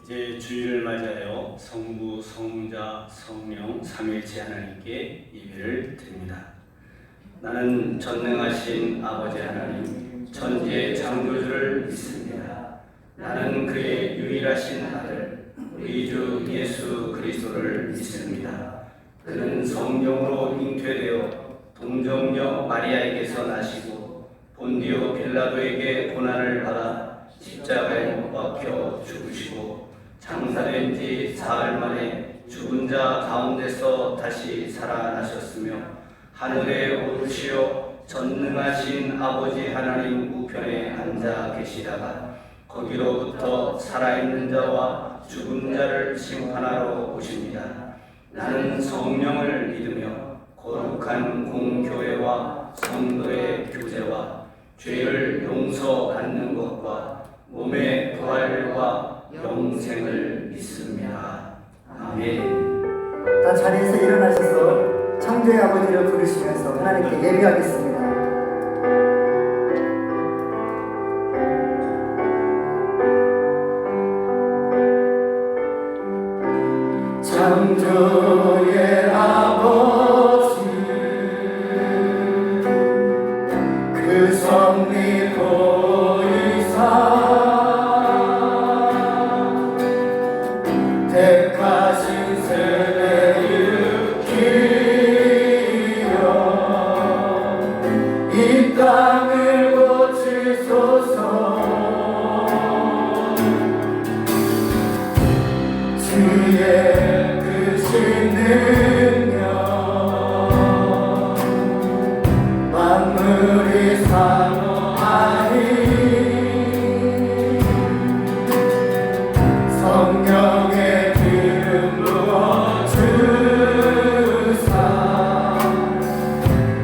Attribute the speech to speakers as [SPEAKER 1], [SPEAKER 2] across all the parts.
[SPEAKER 1] 이제 주일을 맞이하여 성부, 성자, 성령, 삼위일체 하나님께 예배를 드립니다. 나는 전능하신 아버지 하나님, 천지의 창조주를 믿습니다. 나는 그의 유일하신 아들, 우리 주 예수 그리스도를 믿습니다. 그는 성령으로 잉태되어 동정녀 마리아에게서 나시고 본디오 빌라도에게 고난을 받아 십자가에 못 박혀 죽으시고 장사된 지 사흘 만에 죽은 자 가운데서 다시 살아나셨으며 하늘에 오르시어 전능하신 아버지 하나님 우편에 앉아 계시다가 거기로부터 살아있는 자와 죽은 자를 심판하러 오십니다. 나는 성령을 믿으며 거룩한 공교회와 성도의 교제와 죄를 용서받는 것과 몸의 부활과 영생을 믿습니다. 아멘.
[SPEAKER 2] 다 자리에서 일어나셔서 창조의 아버지를 부르시면서 하나님께 예배하겠습니다. 창조의 아버지 그 섭리 보이사 택하신 세대 일으키려 이 땅을 고치소서. 주의 능력 만물이 사모하니 성령의 기름 부어 주사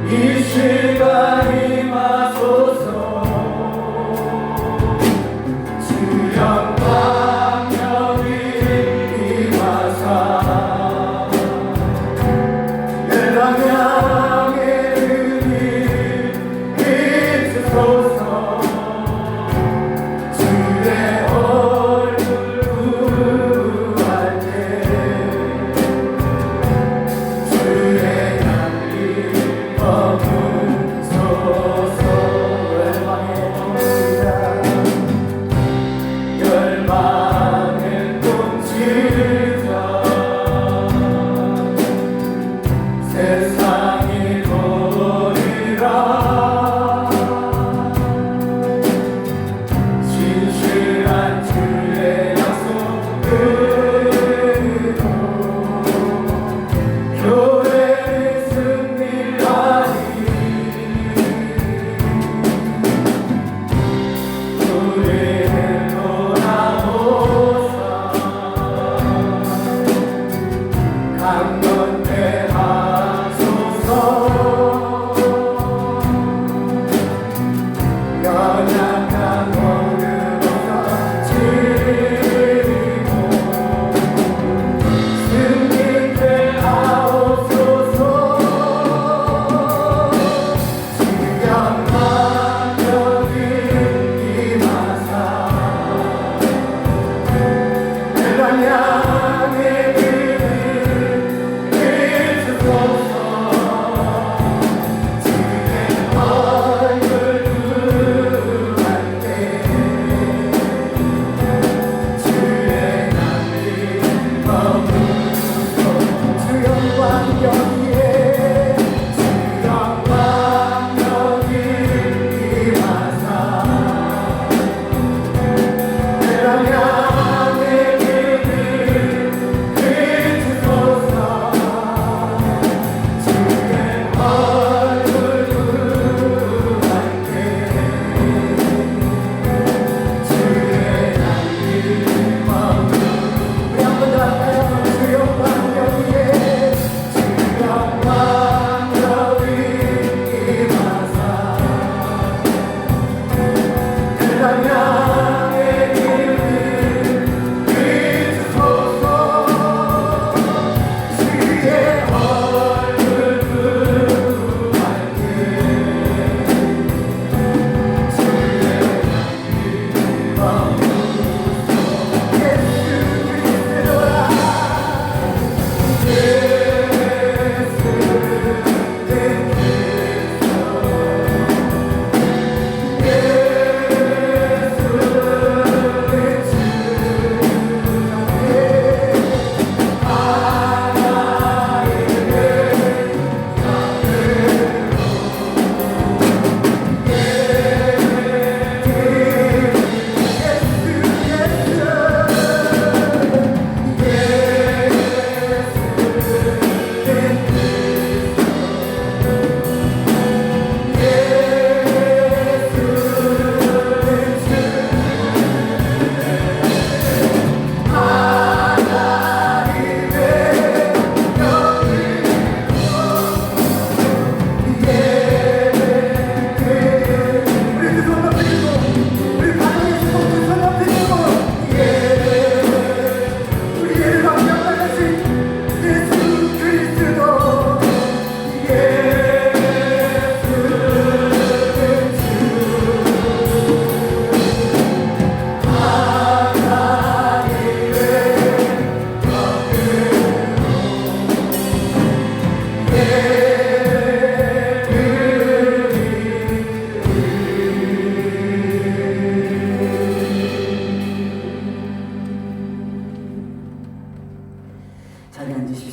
[SPEAKER 2] 이 시간 임하소서. 주 영광 여기 임하사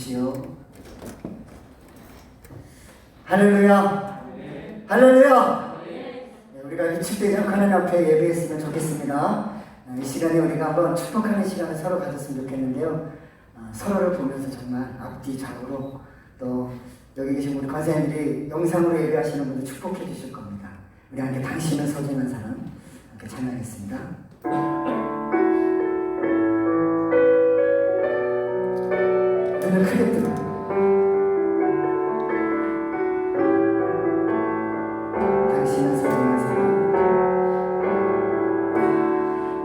[SPEAKER 2] 주십시오. 할렐루야. 할렐루야. 네, 우리가 위축되지 않고 하나님 앞에 예배했으면 좋겠습니다. 이 시간에 우리가 한번 축복하는 시간을 서로 가졌으면 좋겠는데요. 서로를 보면서 정말 앞뒤좌우로 또 여기 계신 우리 권사님들이 영상으로 예배하시는 분들 축복해 주실 겁니다. 우리 함께 당신은 소중한 사람 함께 찬양하겠습니다. 눈을 크게 뜨고 당신은 소중한 사람,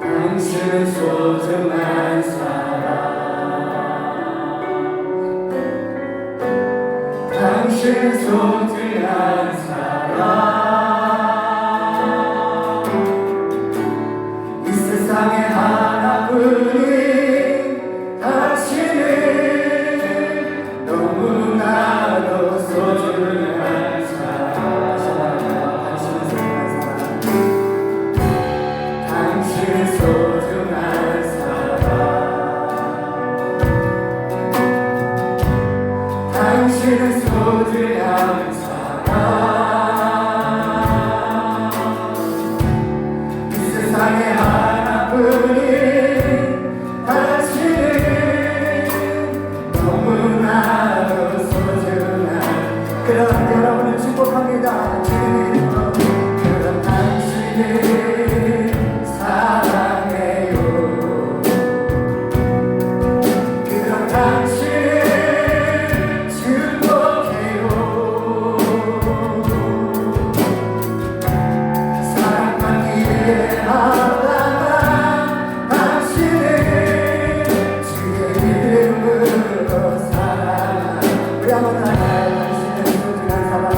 [SPEAKER 2] 당신은 소중한 사람, 당신은 소중한 사람, 이 세상에 하나뿐인 당신은 너무나도 소중한 사람. 당신은 소중한 사람, 당신은 소중한 사람, 이 세상에 하나뿐인 당신은 너무나도 소중한 그런 여러분을 축복합니다. 주님의 이름으로 그런 당신을 사랑해요. 그런 당신을 축복해요. 사랑받기에 합당한 당신을 주의 이름으로 사랑하. 우리 한번 당신은 소중한 사람,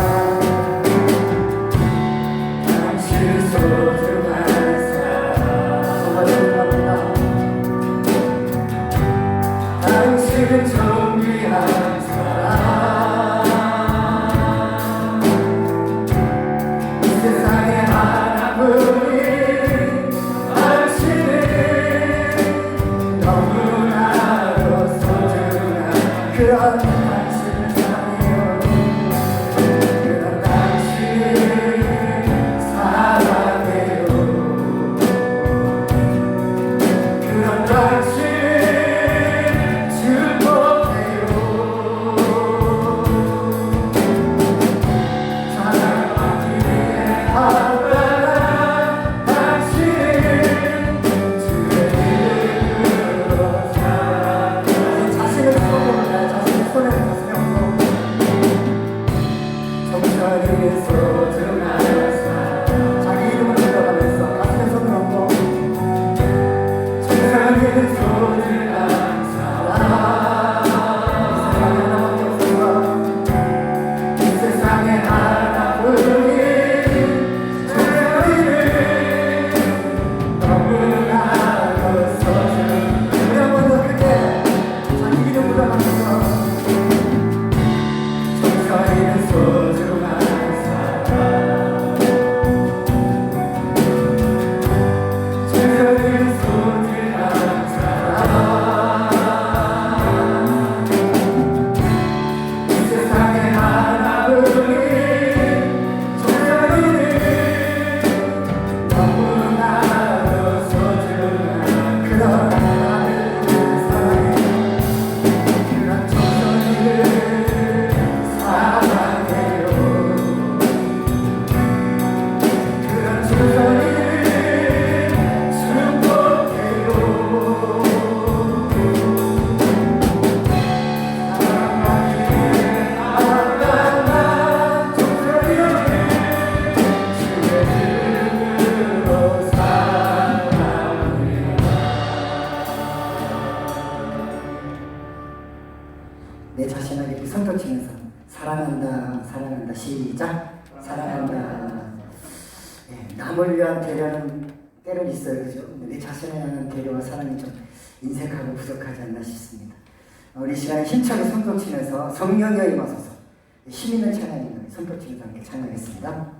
[SPEAKER 2] 당신은 소중한 사람, 정말 소중합니다. 당신은 존귀한 사람, 이 세상에 하나뿐인 당신은 너무나도 소중한 그런 당신을 사랑해요. 그런 당신을 사랑해요. 그런 당신을 축복해요. 사랑받기에 합당한 당신을 주의 이름으로 사랑해요. 자신을 축복합니다. 자신의 손에 가슴에 얹고 정선이 소중한 사람, 자기 이름을 들어가면서 가슴에 손을 얹고 정선이는 소중한 사람, 이 세상에 하나뿐인 정선이는 너무나도 소중한. 우리 한번 더 크게 자기 이름 불러가면서 정선이는 소중한 사람, 정선이는 소중한 사람, 이 세상에 하나뿐인 정선이는 너무나도 소중한 그런 나를 사랑해. 그런 정선이를 사랑해요. 그런 정선이를 축복해요. 사랑받기에 합당한 정선이를 주의 이름으로 사랑합니다. 내 자신에게 손뼉 치면서 사랑한다, 사랑한다. 시작. 사랑한다. 남을 위한 배려는 때는 있어요, 그죠? 내 자신에 대한 배려와 사랑이 좀 인색하고 부족하지 않나 싶습니다. 우리 시간에 힘차게 손뼉 치면서 성령이여 임하소서, 힘 있는 찬양입니다. 손뼉 치면서 함께 찬양하겠습니다.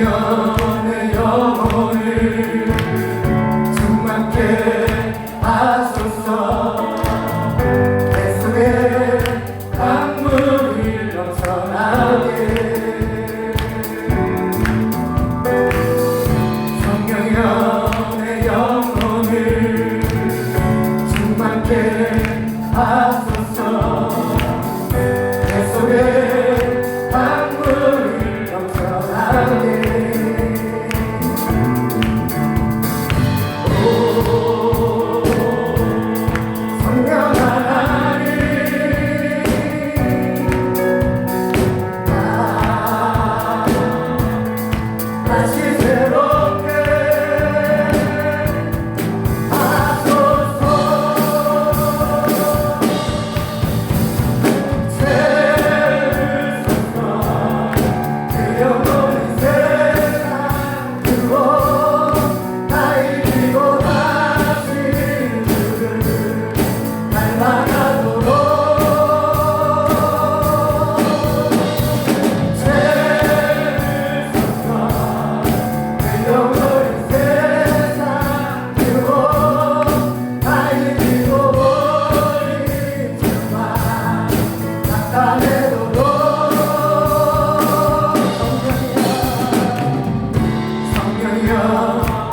[SPEAKER 2] 성령의 영혼을 충만케 하소서. 내 속에 강물이 넘쳐나게. 성령의 영혼을 충만케 하소서. 내 속에 강물이 넘쳐나게. 오 성령 하나님, 다시 새롭게 하소서.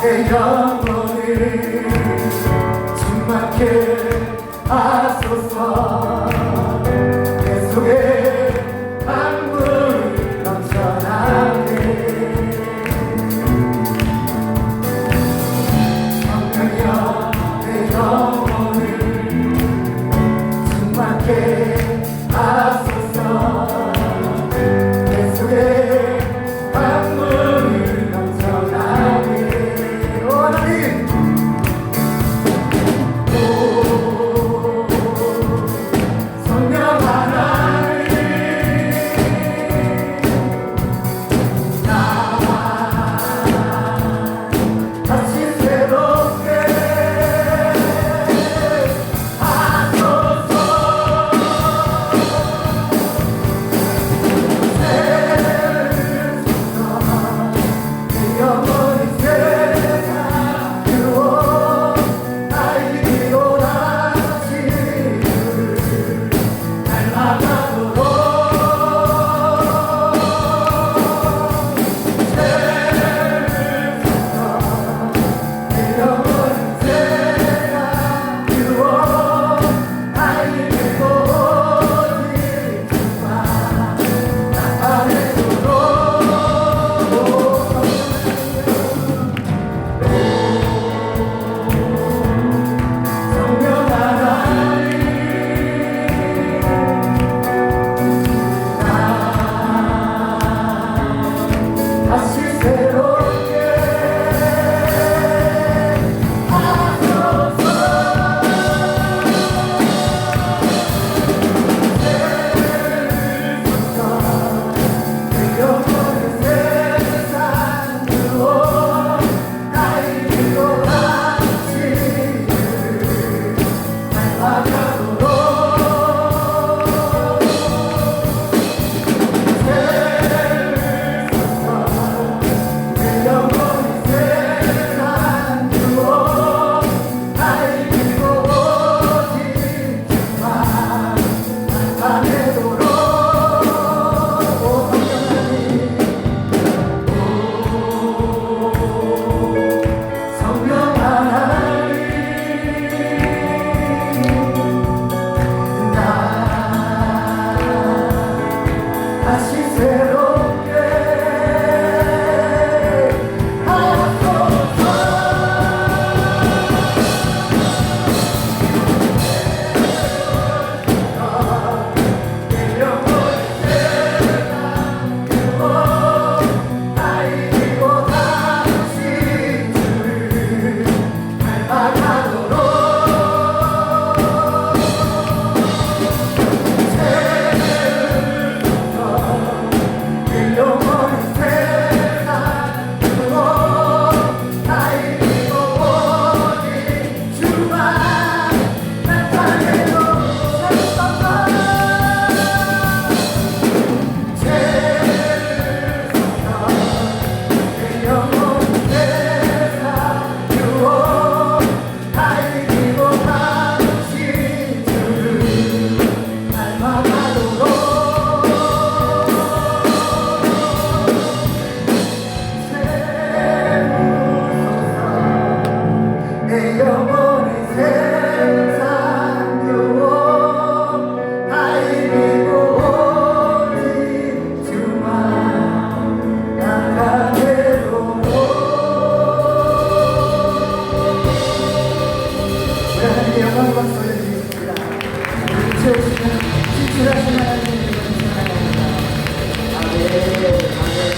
[SPEAKER 2] 내 영혼을 충만케 하소서. 내 속에 강물이 넘쳐나게. 성령이여 내 영혼을 충만케 하소서. 내 속에 강물이 넘쳐나게. 하나님, 오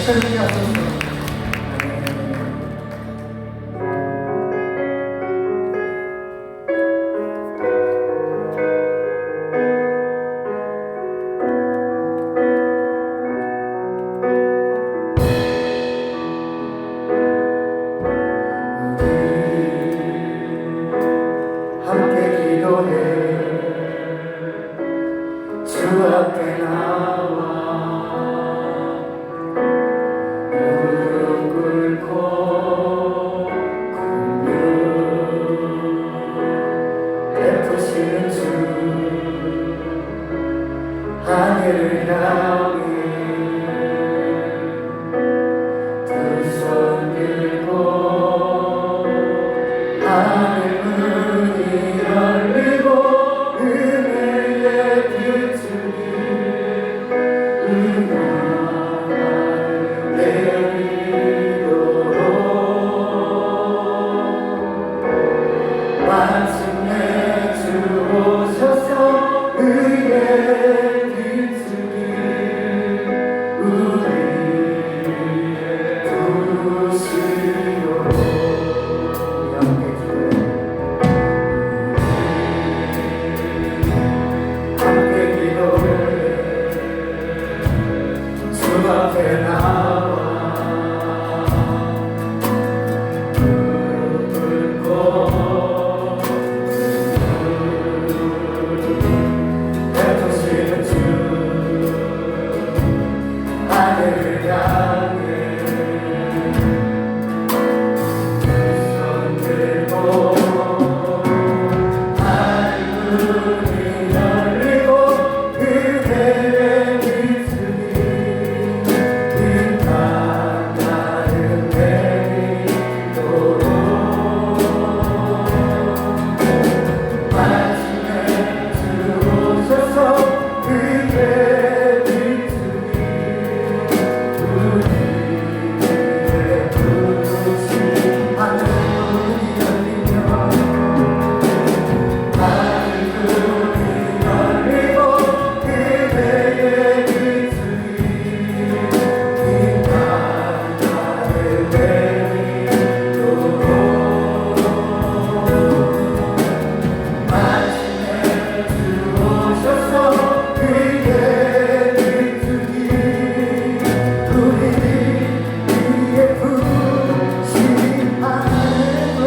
[SPEAKER 2] 새롭게 하소서.
[SPEAKER 3] 함께 기도해 주 앞에 나와 무릎 꿇고 긍휼 베푸시는 주 하늘을 향해 두 손 들고 하늘 문이 열리고 은혜의 빛으로 음악을 내리도록 마침내 주 오셔서 의의 빛으로 우리를 부르시도록 함께 기도해 주 앞에 나와 무릎 꿇고 베푸시는 주 하늘을 향해 두 손 들고 하늘문이 열리고 그대의 빛으로 이 땅 하늘 내리도록 마침내 주 오셔서 그의 빛으로 우리의 부르신 하늘문이 열리며 하늘문이 열리고 그대의 빛으로 이 땅 하늘 내리도록 마침내 주 오셔서 그의 빛으로 우리를 위해 부르신 하늘문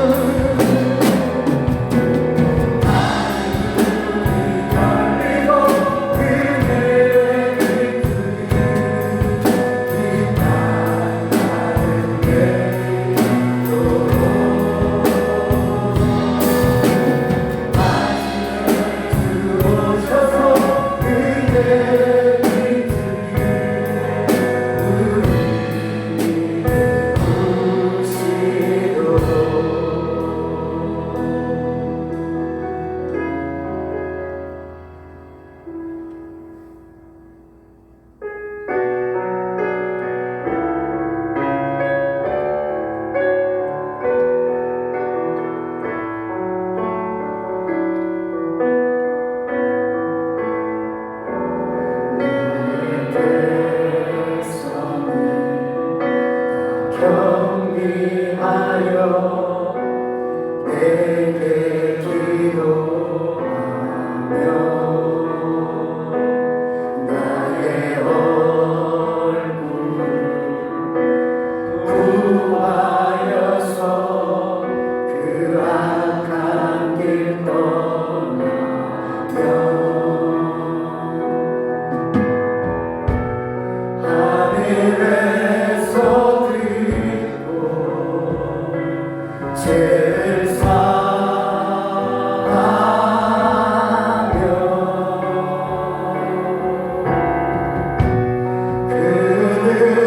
[SPEAKER 3] 열리고 그대의 빛으로 이 땅 하늘 내리도록 마침내 주 오셔서 그의 빛으로 우리를 부르시도록 경비하여 내게 기도하며 나의 얼굴 구하여서 그 악한 길 떠나며 하늘에서 듣고 죄를 사하며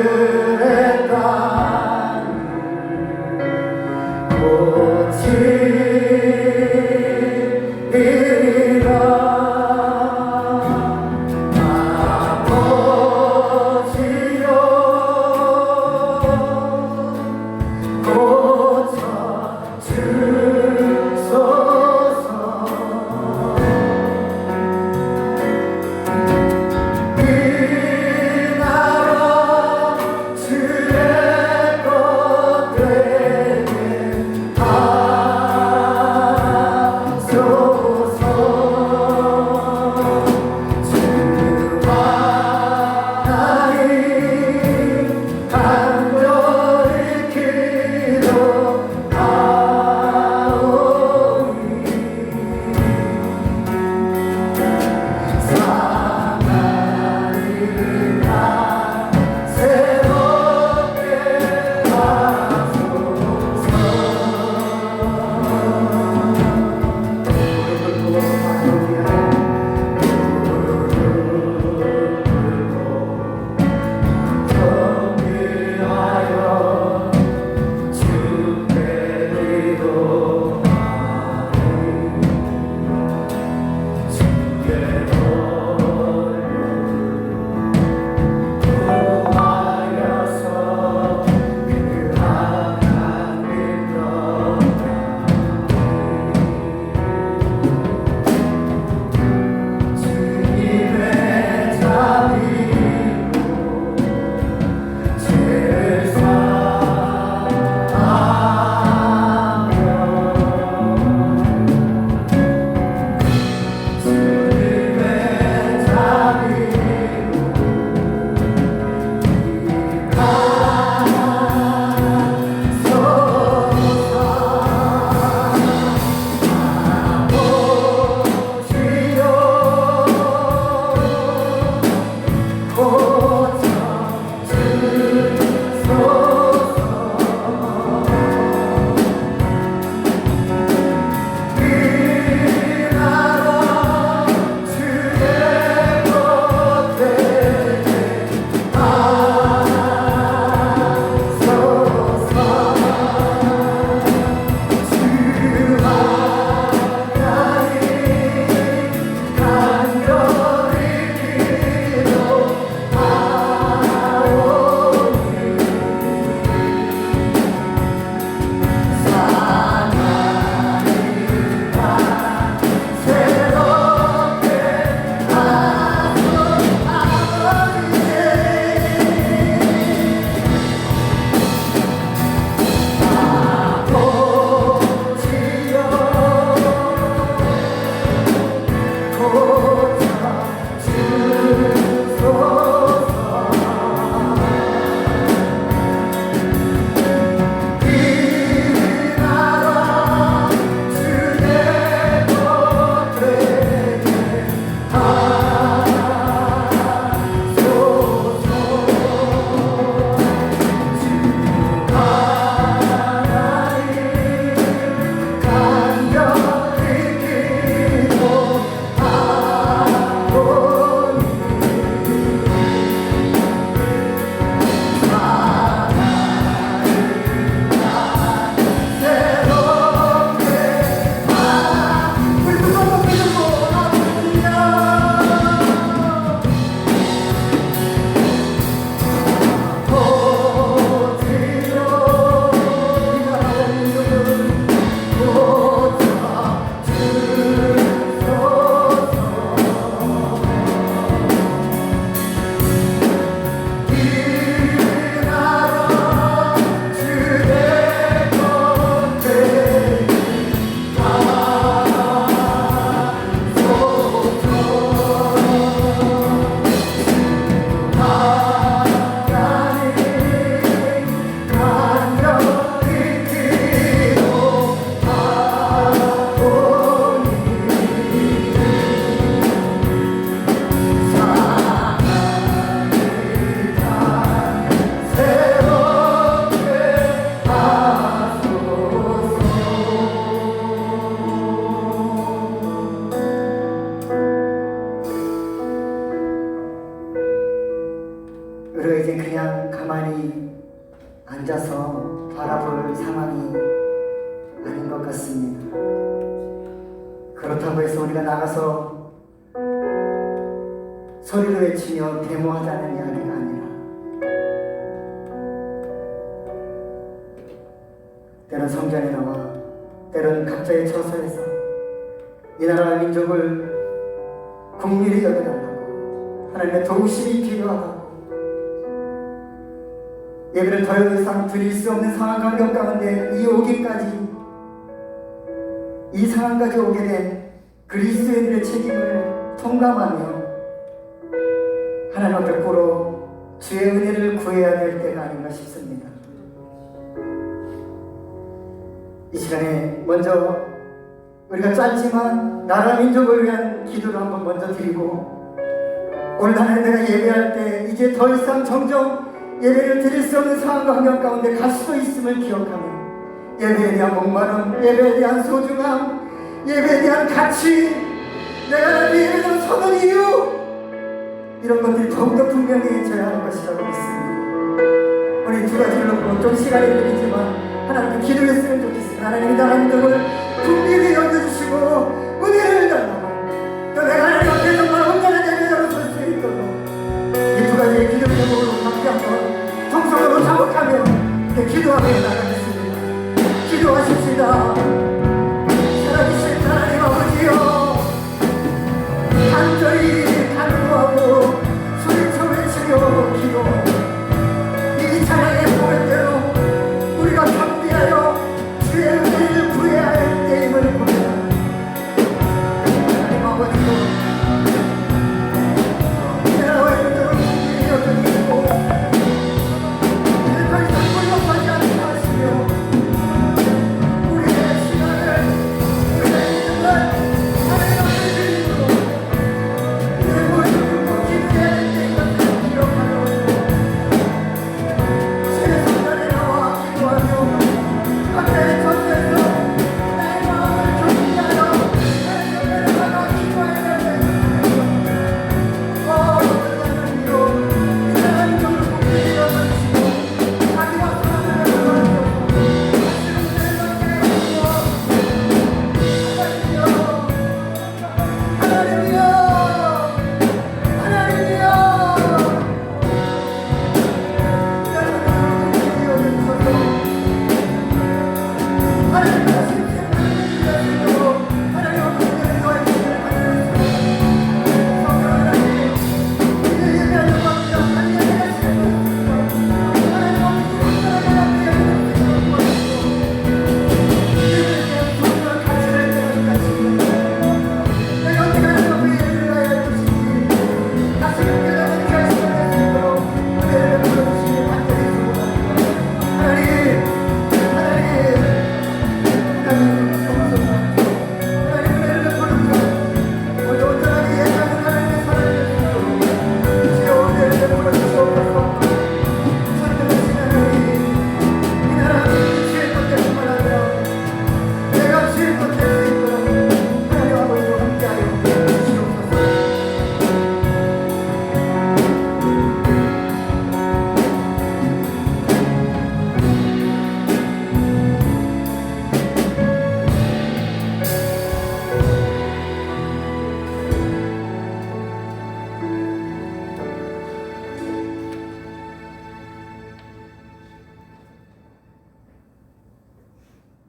[SPEAKER 3] 그들의 땅을 고치리라 아버지여
[SPEAKER 2] 그냥 가만히 앉아서 바라볼 상황이 아닌 것 같습니다. 그렇다고 해서 우리가 나가서 소리로 외치며 데모하자는 이야기가 아니라 때론 성전에 나와 때론 각자의 처소에서 이 나라와 민족을 국민이 여겨달라고 하나님의 도우심이 필요하다고 예배를 더 이상 드릴 수 없는 상황 환경 가운데 이 상황까지 오게 된 그리스도인들의 책임을 통감하며 하나님 앞에 꿇어 주의 은혜를 구해야 될 때가 아닌가 싶습니다. 이 시간에 먼저 우리가 짧지만 나라 민족을 위한 기도를 한번 먼저 드리고 오늘 하나님 내가 예배할 때 이제 더 이상 정정 예배를 드릴 수 없는 상황과 환경 가운데 갈 수도 있음을 기억하며 예배에 대한 목마름, 예배에 대한 소중함, 예배에 대한 가치, 내가 예배를 서는 이유 이런 것들이 더욱더 분명해져야 할 것이라고 믿습니다. 우리 두 가지를 놓고 좀 시간이 걸리지만 하나님께 기도했으면 좋겠습니다. 하나님이 나라 민족을 국민이 여겨주시고 은혜를 달라고 또 내가 하나님 앞에 정말 온전한 예배자로 설 수 있도록 이 두 가지의 기도 제목으로 함께 한번 통성으로 자복하며 기도하며 나가겠습니다. 기도하십시다. 살아계신 하나님 아버지여 간절히 간구하고 소리쳐 외치며 기도 이 찬양의 고백대로 우리가 경비하여 주의 은혜를 구해야 할 때임을 고백합니다. 하나님 아버지여 이 나라의 민족을 국민이 여겨주시고 더 이상 물러서지 않게 하시며 우리의 시간을 우리의 믿음을 하나님 앞에 드리므로 우리의 모습을 꼭 기도해야 할 때인 것을 기억하여 주의 성전에 나와 기도하며 각자의 처소에서 나의 마음을 정리하여 나의 연배를 받아 기도해야 될 때입니다. 하나님이여 이 나라 민족을 국민이 여겨주시고 자기와 사랑을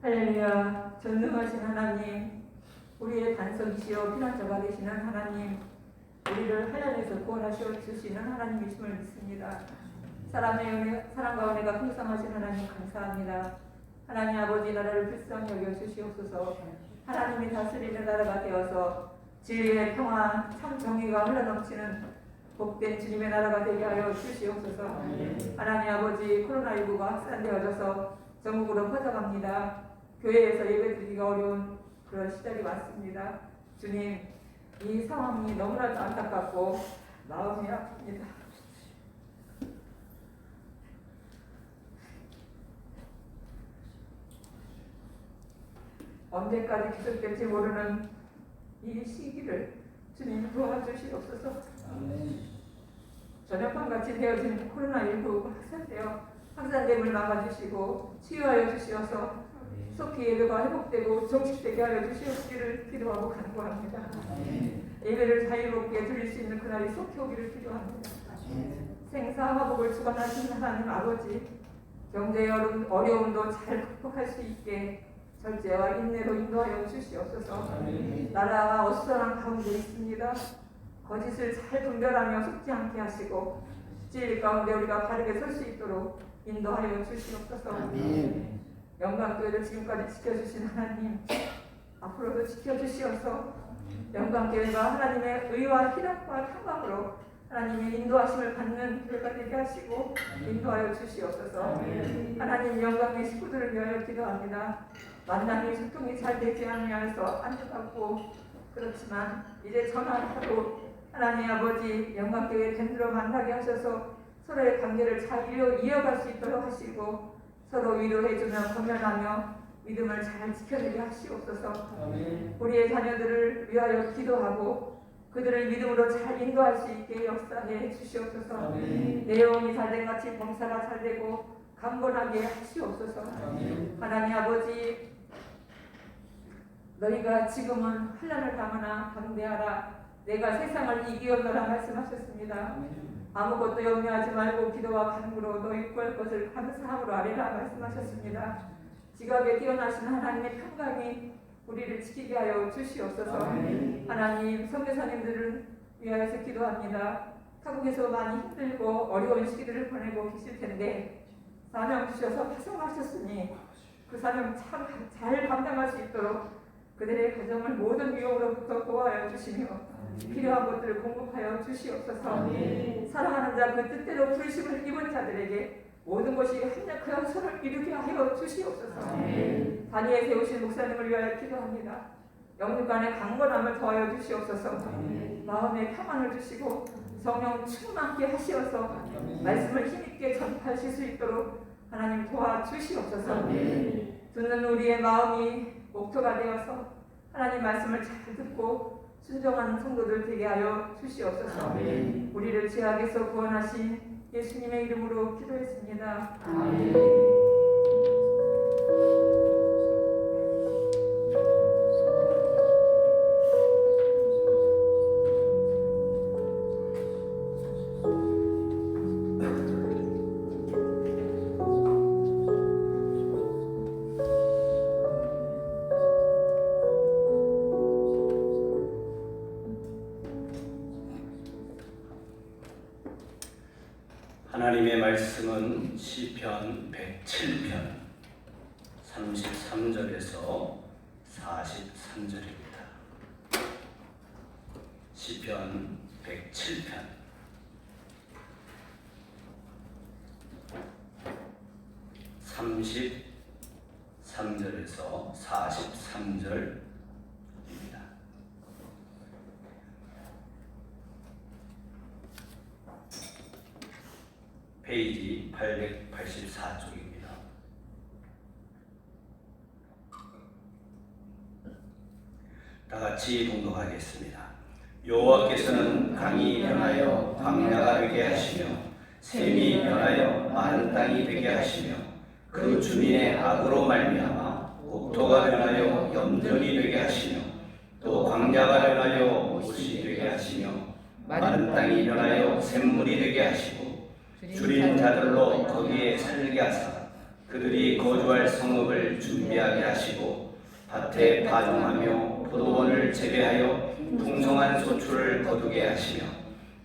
[SPEAKER 4] 할렐루야. 전능하신 하나님, 우리의 반석이시여 피난처가 되시는 하나님, 우리를 하나님에서 구원하시어 주시는 하나님이심을 믿습니다. 사랑과 은혜가 풍성하신 하나님 감사합니다. 하나님 아버지 나라를 불쌍히 여겨 주시옵소서. 하나님이 다스리는 나라가 되어서 진리의 평화, 참 정의가 흘러넘치는 복된 주님의 나라가 되게 하여 주시옵소서. 하나님 아버지 코로나19가 확산되어져서 전국으로 퍼져갑니다. 교회에서 예배드리기가 어려운 그런 시절이 왔습니다. 주님, 이 상황이 너무나도 안타깝고 마음이 아픕니다. 언제까지 계속될지 모르는 이 시기를 주님 도와주시옵소서. 전염병같이 되어진 코로나19 분산됨을 막아주시고 치유하여 주시어서 속히 예배가 회복되고 정식되게 하여 주시옵기를 기도하고 간구합니다. 예배를 자유롭게 드릴 수 있는 그날이 속히 오기를 기도합니다. 생사화복을 주관하신 하나님 아버지, 경제의 어려움도 잘 극복할 수 있게 절제와 인내로 인도하여 주시옵소서. 나라가 어수선한 가운데 있습니다. 거짓을 잘 분별하며 속지 않게 하시고 진리 가운데 우리가 바르게 설 수 있도록 인도하여 주시옵소서. 영광교회를 지금까지 지켜주신 하나님, 앞으로도 지켜주시어서 영광교회가 하나님의 의와 희락과 평강으로 하나님의 인도하심을 받는 교회가 되게 하시고 인도하여 주시옵소서. 하나님 영광의 식구들을 위하여 기도합니다. 만남이 소통이 잘 되지 아니하여서 안타깝고 그렇지만 이제 전화하고 하나님 아버지 영광교회 밴드로 만나게 하셔서 서로의 관계를 잘 이어갈 수 있도록 하시고 서로 위로해주며 공연하며 믿음을 잘 지켜내게 하시옵소서. 우리의 자녀들을 위하여 기도하고 그들을 믿음으로 잘 인도할 수 있게 역사해 주시옵소서. 내용이 잘된 같이 봉사가 잘되고 강건하게 하시옵소서. 하나님 아버지, 너희가 지금은 환난을 당하나 담대하라. 내가 세상을 이기었노라 말씀하셨습니다. 아무것도 염려하지 말고 기도와 간구로 너희 구할 것을 감사함으로 아뢰라 말씀하셨습니다. 지각에 뛰어나신 하나님의 평강이 우리를 지키게 하여 주시옵소서. 하나님, 선교사님들을 위하여서 기도합니다. 타국에서 많이 힘들고 어려운 시기들을 보내고 계실 텐데 사명 주셔서 파송하셨으니 그 사명 참 잘 감당할 수 있도록 그들의 가정을 모든 위험으로부터 보호하여 주시며 필요한 것들을 공급하여 주시옵소서. 사랑하는 자 그 뜻대로 부르심을 입은 자들에게 모든 것이 합력하여 서로를 이루게 하여 주시옵소서. 단위에 세우신 목사님을 위하여 기도합니다. 영육간의 강건함을 더하여 주시옵소서. 마음의 평안을 주시고 성령 충만케 하시어서 말씀을 힘있게 전파하실 수 있도록 하나님 도와주시옵소서. 듣는 우리의 마음이 목표가 되어서 하나님 말씀을 잘 듣고 순종하는 성도들 되게 하여 주시옵소서. 우리를 죄악에서 구원하신 예수님의 이름으로 기도했습니다. 아멘.
[SPEAKER 1] 하나님의 말씀은 시편 107편 33절에서 43절입니다. 시편 107편 33절에서 43절입니다. 페이지 884쪽입니다. 다 같이 봉독하겠습니다. 여호와께서는 강이 변하여 광야가 되게 하시며 샘이 변하여 마른 땅이 되게 하시며 그 주민의 악으로 말미암아 국토가 변하여 염전이 되게 하시며 또 광야가 변하여 못이 되게 하시며 마른 땅이 변하여 샘물이 되게 하시고 줄인 자들로 거기에 살게 하사 그들이 거주할 성읍을 준비하게 하시고 밭에 파종하며 포도원을 재배하여 풍성한 소출을 거두게 하시며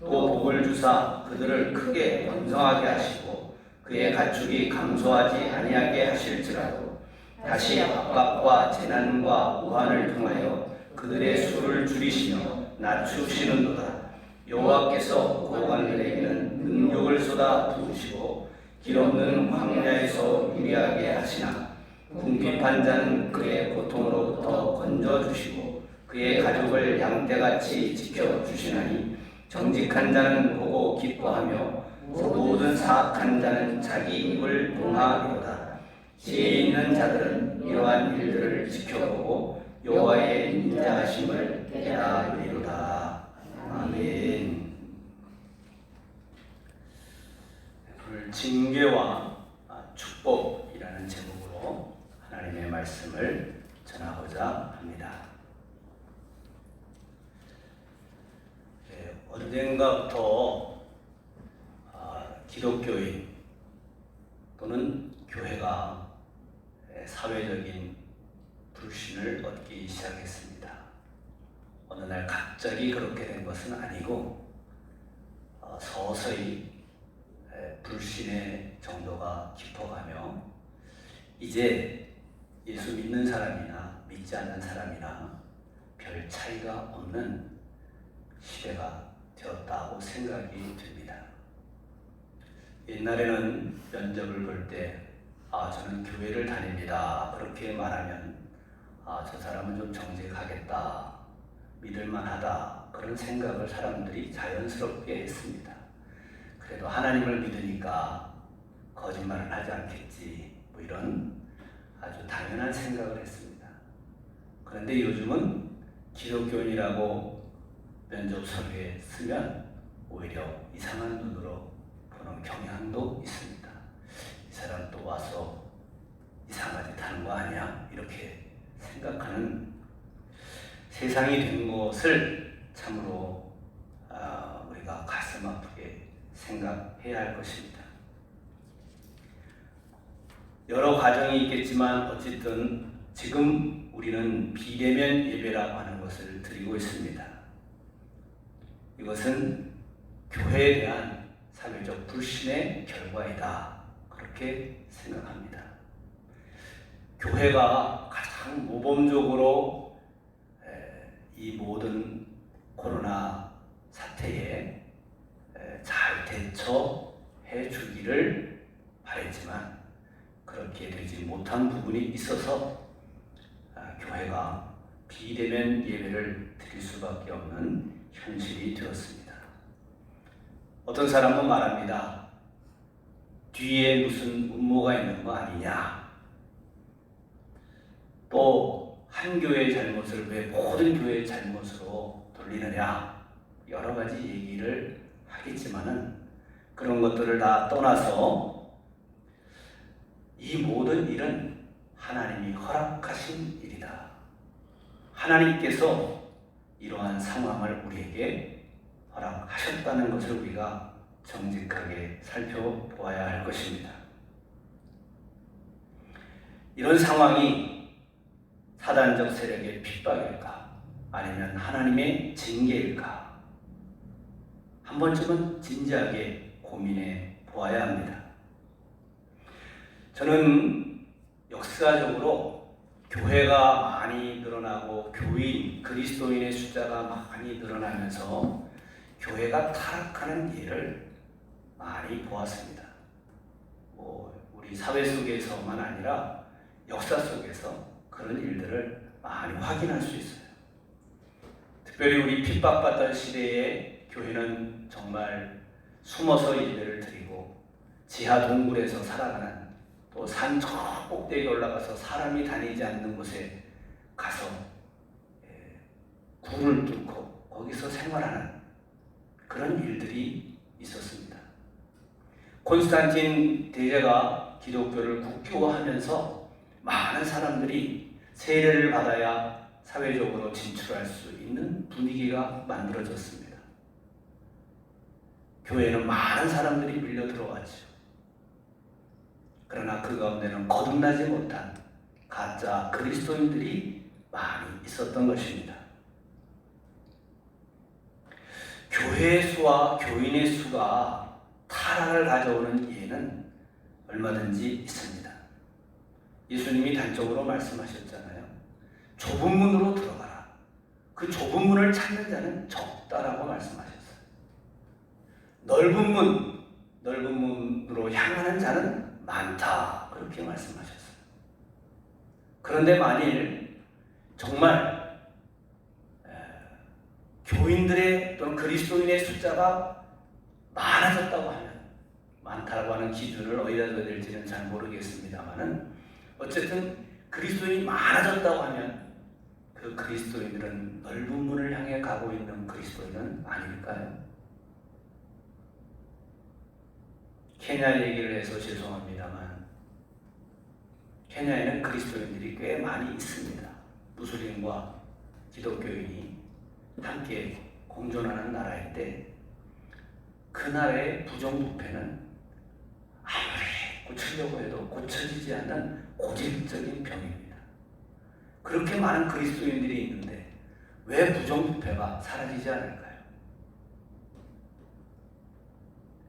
[SPEAKER 1] 또 복을 주사 그들을 크게 번성하게 하시고 그의 가축이 감소하지 아니하게 하실지라도 다시 압박과 재난과 우환을 통하여 그들의 수를 줄이시며 낮추시는도다. 여호와께서 고관들에게는 능력을 쏟아 부으시고 길 없는 광야에서 유리하게 하시나 궁핍한 자는 그의 고통으로부터 건져주시고 그의 가족을 양떼같이 지켜주시나니 정직한 자는 보고 기뻐하며 모든 사악한 자는 자기 입을 봉하리로다. 지혜 있는 자들은 이러한 일들을 지켜보고 여호와의 인자하심을 깨달으리로다. 아멘. 징계와 축복이라는 제목으로 하나님의 말씀을 전하고자 합니다. 언젠가부터 기독교인 또는 교회가 사회적인 불신을 얻기 시작했습니다. 어느 날 갑자기 그렇게 된 것은 아니고 서서히 불신의 정도가 깊어가며 이제 예수 믿는 사람이나 믿지 않는 사람이나 별 차이가 없는 시대가 되었다고 생각이 듭니다. 옛날에는 면접을 볼 때 저는 교회를 다닙니다 그렇게 말하면 저 사람은 좀 정직하겠다, 믿을만하다, 그런 생각을 사람들이 자연스럽게 했습니다. 그래도 하나님을 믿으니까 거짓말은 하지 않겠지, 뭐 이런 아주 당연한 생각을 했습니다. 그런데 요즘은 기독교인이라고 면접 서류에 쓰면 오히려 이상한 눈으로 보는 경향도 있습니다. 이 사람 또 와서 이상한 짓 하는 거 아니야? 이렇게 생각하는 세상이 된 것을 참으로 우리가 가슴 아프게 생각해야 할 것입니다. 여러 가정이 있겠지만 어쨌든 지금 우리는 비대면 예배라고 하는 것을 드리고 있습니다. 이것은 교회에 대한 사회적 불신의 결과이다, 그렇게 생각합니다. 교회가 가장 모범적으로 이 모든 코로나 사태에 잘 대처해 주기를 바랬지만 그렇게 되지 못한 부분이 있어서 교회가 비대면 예배를 드릴 수밖에 없는 현실이 되었습니다. 어떤 사람은 말합니다. 뒤에 무슨 음모가 있는 거 아니냐? 또 한 교회의 잘못을 왜 모든 교회의 잘못으로 돌리느냐? 여러 가지 얘기를 하겠지만은 그런 것들을 다 떠나서 이 모든 일은 하나님이 허락하신 일이다. 하나님께서 이러한 상황을 우리에게 허락하셨다는 것을 우리가 정직하게 살펴보아야 할 것입니다. 이런 상황이 사단적 세력의 핍박일까? 아니면 하나님의 징계일까? 한 번쯤은 진지하게 고민해 보아야 합니다. 저는 역사적으로 교회가 많이 늘어나고 교인, 그리스도인의 숫자가 많이 늘어나면서 교회가 타락하는 예를 많이 보았습니다. 우리 사회 속에서만 아니라 역사 속에서 그런 일들을 많이 확인할 수 있어요. 특별히 우리 핍박받던 시대에 교회는 정말 숨어서 예배를 드리고 지하 동굴에서 살아가는, 또 산 저 꼭대기 올라가서 사람이 다니지 않는 곳에 가서 굴을 뚫고 거기서 생활하는 그런 일들이 있었습니다. 콘스탄틴 대제가 기독교를 국교화하면서 많은 사람들이 세례를 받아야 사회적으로 진출할 수 있는 분위기가 만들어졌습니다. 교회에는 많은 사람들이 밀려 들어왔죠. 그러나 그 가운데는 거듭나지 못한 가짜 그리스도인들이 많이 있었던 것입니다. 교회의 수와 교인의 수가 타락을 가져오는 예는 얼마든지 있습니다. 예수님이 단적으로 말씀하셨잖아요. 좁은 문으로 들어가라. 그 좁은 문을 찾는 자는 적다라고 말씀하셨어요. 넓은 문으로 향하는 자는 많다, 그렇게 말씀하셨어요. 그런데 만일 정말 교인들의 또는 그리스도인의 숫자가 많아졌다고 하면, 많다고 하는 기준을 어디다 둬야 될지는 잘 모르겠습니다만은 어쨌든 그리스도인이 많아졌다고 하면 그 그리스도인들은 넓은 문을 향해 가고 있는 그리스도인은 아닐까요? 케냐 얘기를 해서 죄송합니다만 케냐에는 그리스도인들이 꽤 많이 있습니다. 무슬림과 기독교인이 함께 공존하는 나라인데 그 나라의 부정부패는 아무리 고치려고 해도 고쳐지지 않는 고질적인 병입니다. 그렇게 많은 그리스도인들이 있는데 왜 부정부패가 사라지지 않을까요?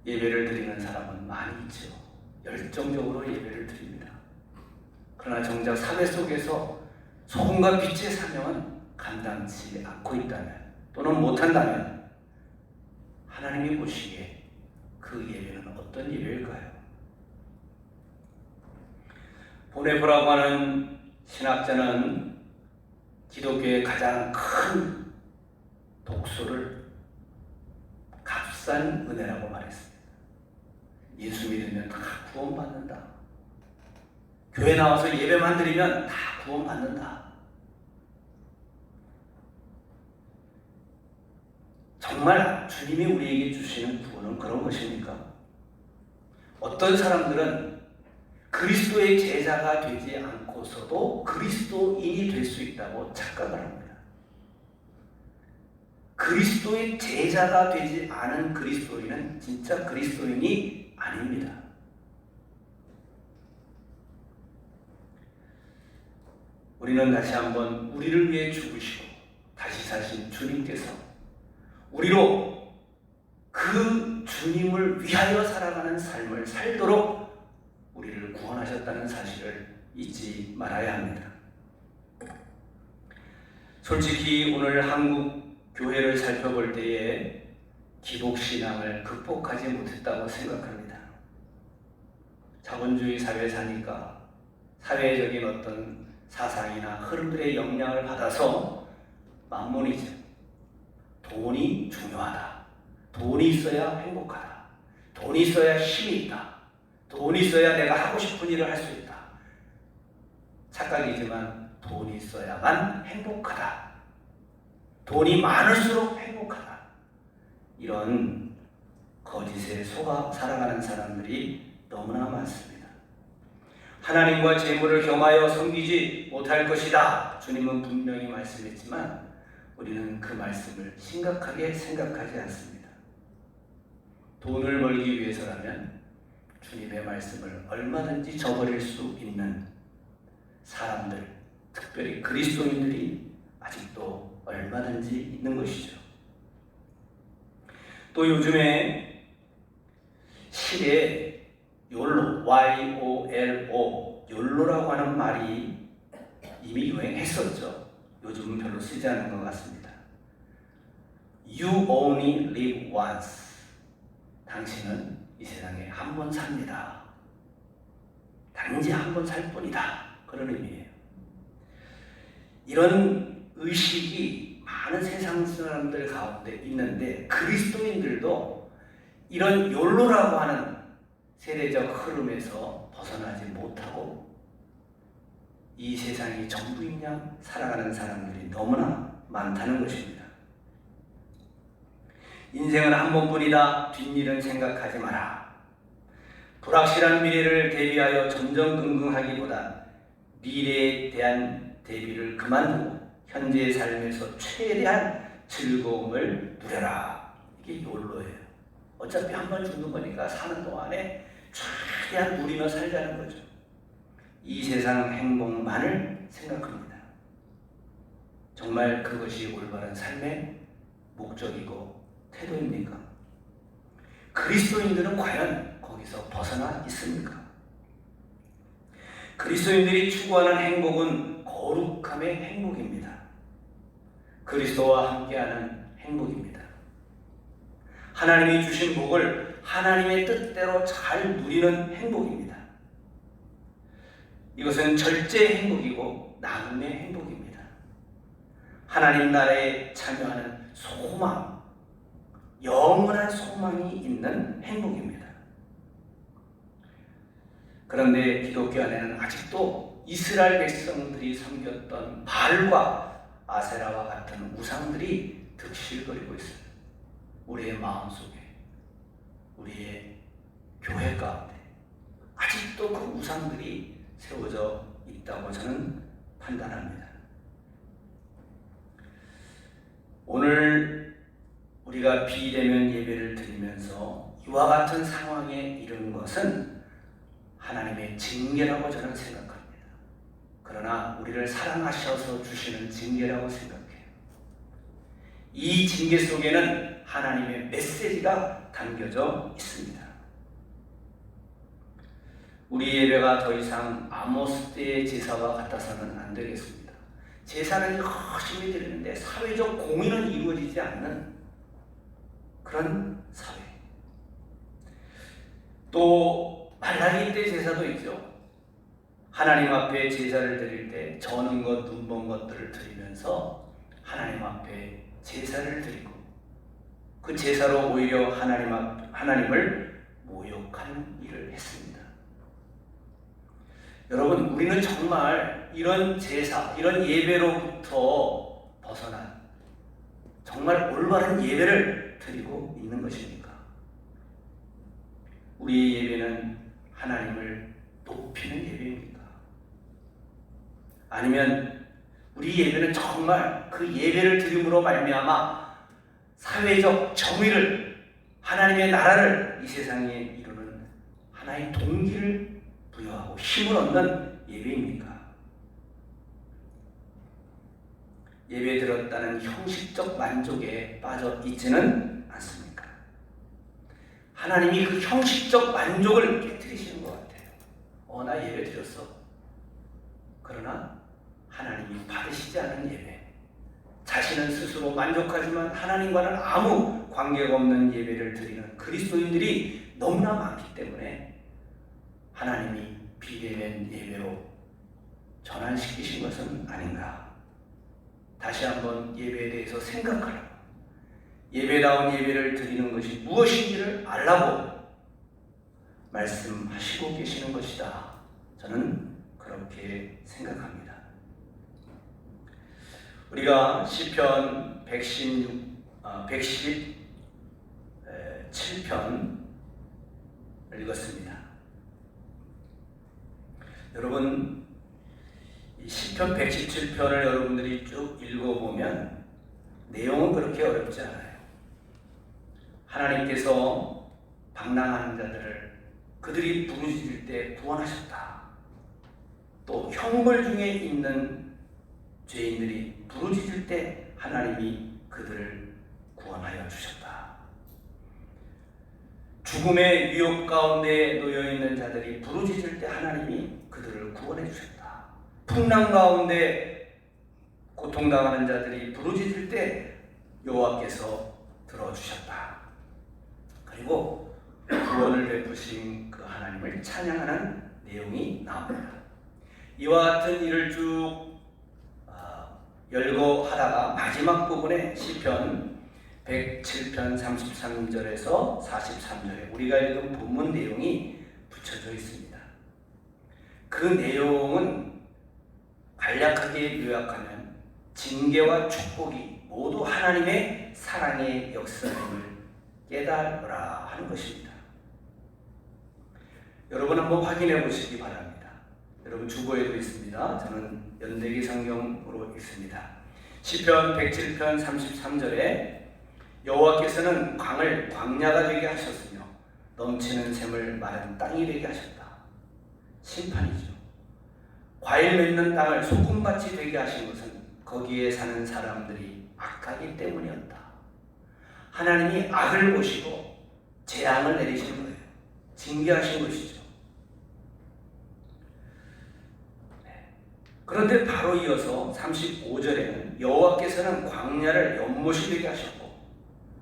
[SPEAKER 1] 예배를 드리는 사람은 많이 있죠. 열정적으로 예배를 드립니다. 그러나 정작 사회 속에서 소금과 빛의 사명은 감당치 않고 있다면 또는 못한다면 하나님이 보시기에 그 예배는 어떤 예배일까요? 보네포라고 하는 신학자는 기독교의 가장 큰 독소를 값싼 은혜라고 말했습니다. 예수 믿으면 다 구원받는다. 교회 나와서 예배만 드리면 다 구원받는다. 정말 주님이 우리에게 주시는 구원은 그런 것입니까? 어떤 사람들은 그리스도의 제자가 되지 않고서도 그리스도인이 될 수 있다고 착각을 합니다. 그리스도의 제자가 되지 않은 그리스도인은 진짜 그리스도인이 아닙니다. 우리는 다시 한번 우리를 위해 죽으시고 다시 사신 주님께서 우리로 그 주님을 위하여 살아가는 삶을 살도록 우리를 구원하셨다는 사실을 잊지 말아야 합니다. 솔직히 오늘 한국 교회를 살펴볼 때에 기복신앙을 극복하지 못했다고 생각합니다. 자본주의 사회에 사니까 사회적인 어떤 사상이나 흐름들의 영향을 받아서 만몬이즘, 돈이 중요하다. 돈이 있어야 행복하다. 돈이 있어야 힘이 있다. 돈이 있어야 내가 하고 싶은 일을 할 수 있다. 착각이지만 돈이 있어야만 행복하다. 돈이 많을수록 행복하다. 이런 거짓에 속아 살아가는 사람들이 너무나 많습니다. 하나님과 재물을 겸하여 섬기지 못할 것이다. 주님은 분명히 말씀했지만 우리는 그 말씀을 심각하게 생각하지 않습니다. 돈을 벌기 위해서라면 주님의 말씀을 얼마든지 저버릴 수 있는 사람들, 특별히 그리스도인들이 아직도 얼마든지 있는 것이죠. 또 요즘에 시대에 욜로, YOLO, 욜로라고 하는 말이 이미 유행했었죠. 요즘은 별로 쓰지 않는 것 같습니다. You only live once. 당신은 이 세상에 한 번 삽니다. 단지 한 번 살 뿐이다. 그런 의미예요. 이런 의식이 많은 세상 사람들 가운데 있는데 그리스도인들도 이런 욜로라고 하는 세대적 흐름에서 벗어나지 못하고 이 세상이 전부인 양 살아가는 사람들이 너무나 많다는 것입니다. 인생은 한 번뿐이다. 뒷일은 생각하지 마라. 불확실한 미래를 대비하여 전전긍긍하기보다 미래에 대한 대비를 그만두고 현재의 삶에서 최대한 즐거움을 누려라. 이게 욜로예요. 어차피 한 번 죽는 거니까 사는 동안에 최대한 누리며 살자는 거죠. 이 세상 행복만을 생각합니다. 정말 그것이 올바른 삶의 목적이고 태도입니까? 그리스도인들은 과연 거기서 벗어나 있습니까? 그리스도인들이 추구하는 행복은 거룩함의 행복입니다. 그리스도와 함께하는 행복입니다. 하나님이 주신 복을 하나님의 뜻대로 잘 누리는 행복입니다. 이것은 절제의 행복이고 나눔의 행복입니다. 하나님 나라에 참여하는 소망, 영원한 소망이 있는 행복입니다. 그런데 기독교 안에는 아직도 이스라엘 백성들이 섬겼던 바알과 아세라와 같은 우상들이 득실거리고 있습니다. 우리의 마음속에, 우리의 교회 가운데 아직도 그 우상들이 세워져 있다고 저는 판단합니다. 오늘 우리가 비대면 예배를 드리면서 이와 같은 상황에 이른 것은 하나님의 징계라고 저는 생각합니다. 그러나 우리를 사랑하셔서 주시는 징계라고 생각해요. 이 징계 속에는 하나님의 메시지가 담겨져 있습니다. 우리 예배가 더 이상 아모스 때의 제사와 같아서는 안 되겠습니다. 제사는 열심히 드리는데 사회적 공의는 이루어지지 않는 그런 사회. 또 말라기 때 제사도 있죠. 하나님 앞에 제사를 드릴 때 저는 것, 눈먼 것들을 드리면서 하나님 앞에 제사를 드리고 그 제사로 오히려 하나님을 모욕하는 일을 했습니다. 여러분, 우리는 정말 이런 제사, 이런 예배로부터 벗어난 정말 올바른 예배를 드리고 있는 것입니까? 우리의 예배는 하나님을 높이는 예배입니까? 아니면 우리 예배는 정말 그 예배를 드림으로 말미암아 사회적 정의를, 하나님의 나라를 이 세상에 이루는 하나의 동기를 부여하고 힘을 얻는 예배입니까? 예배 드렸다는 형식적 만족에 빠져 있지는 않습니까? 하나님이 그 형식적 만족을 깨뜨리시는 것 같아요. 나 예배 드렸어. 그러나 하나님이 받으시지 않은 예배, 자신은 스스로 만족하지만 하나님과는 아무 관계가 없는 예배를 드리는 그리스도인들이 너무나 많기 때문에 하나님이 비대면 예배로 전환시키신 것은 아닌가. 다시 한번 예배에 대해서 생각하라고, 예배다운 예배를 드리는 것이 무엇인지를 알라고 말씀하시고 계시는 것이다. 저는 그렇게 생각합니다. 우리가 시편 117편 읽었습니다. 여러분, 이 시편 117편을 여러분들이 쭉 읽어보면 내용은 그렇게 어렵지 않아요. 하나님께서 방랑하는 자들을 그들이 부르짖을 때 구원하셨다. 또 형벌 중에 있는 죄인들이 부르짖을 때 하나님이 그들을 구원하여 주셨다. 죽음의 위협 가운데 놓여있는 자들이 부르짖을 때 하나님이 그들을 구원해 주셨다. 풍랑 가운데 고통당하는 자들이 부르짖을 때 여호와께서 들어주셨다. 그리고 구원을 베푸신 그 하나님을 찬양하는 내용이 나옵니다. 이와 같은 일을 쭉 열거하다가 마지막 부분에 시편 107편 33절에서 43절에 우리가 읽은 본문 내용이 붙여져 있습니다. 그 내용은 간략하게 요약하면 징계와 축복이 모두 하나님의 사랑의 역사임을 깨달으라 하는 것입니다. 여러분 한번 확인해 보시기 바랍니다. 여러분 주보에도 있습니다. 저는 연대기 성경으로 읽습니다. 시편 107편 33절에 여호와께서는 강을 광야가 되게 하셨으며 넘치는 샘을 마른 땅이 되게 하셨다. 심판이죠. 과일 맺는 땅을 소금밭이 되게 하신 것은 거기에 사는 사람들이 악하기 때문이었다. 하나님이 악을 보시고 재앙을 내리신 거예요. 징계하신 것이죠. 그런데 바로 이어서 35절에는 여호와께서는 광야를 연못이 되게 하셨고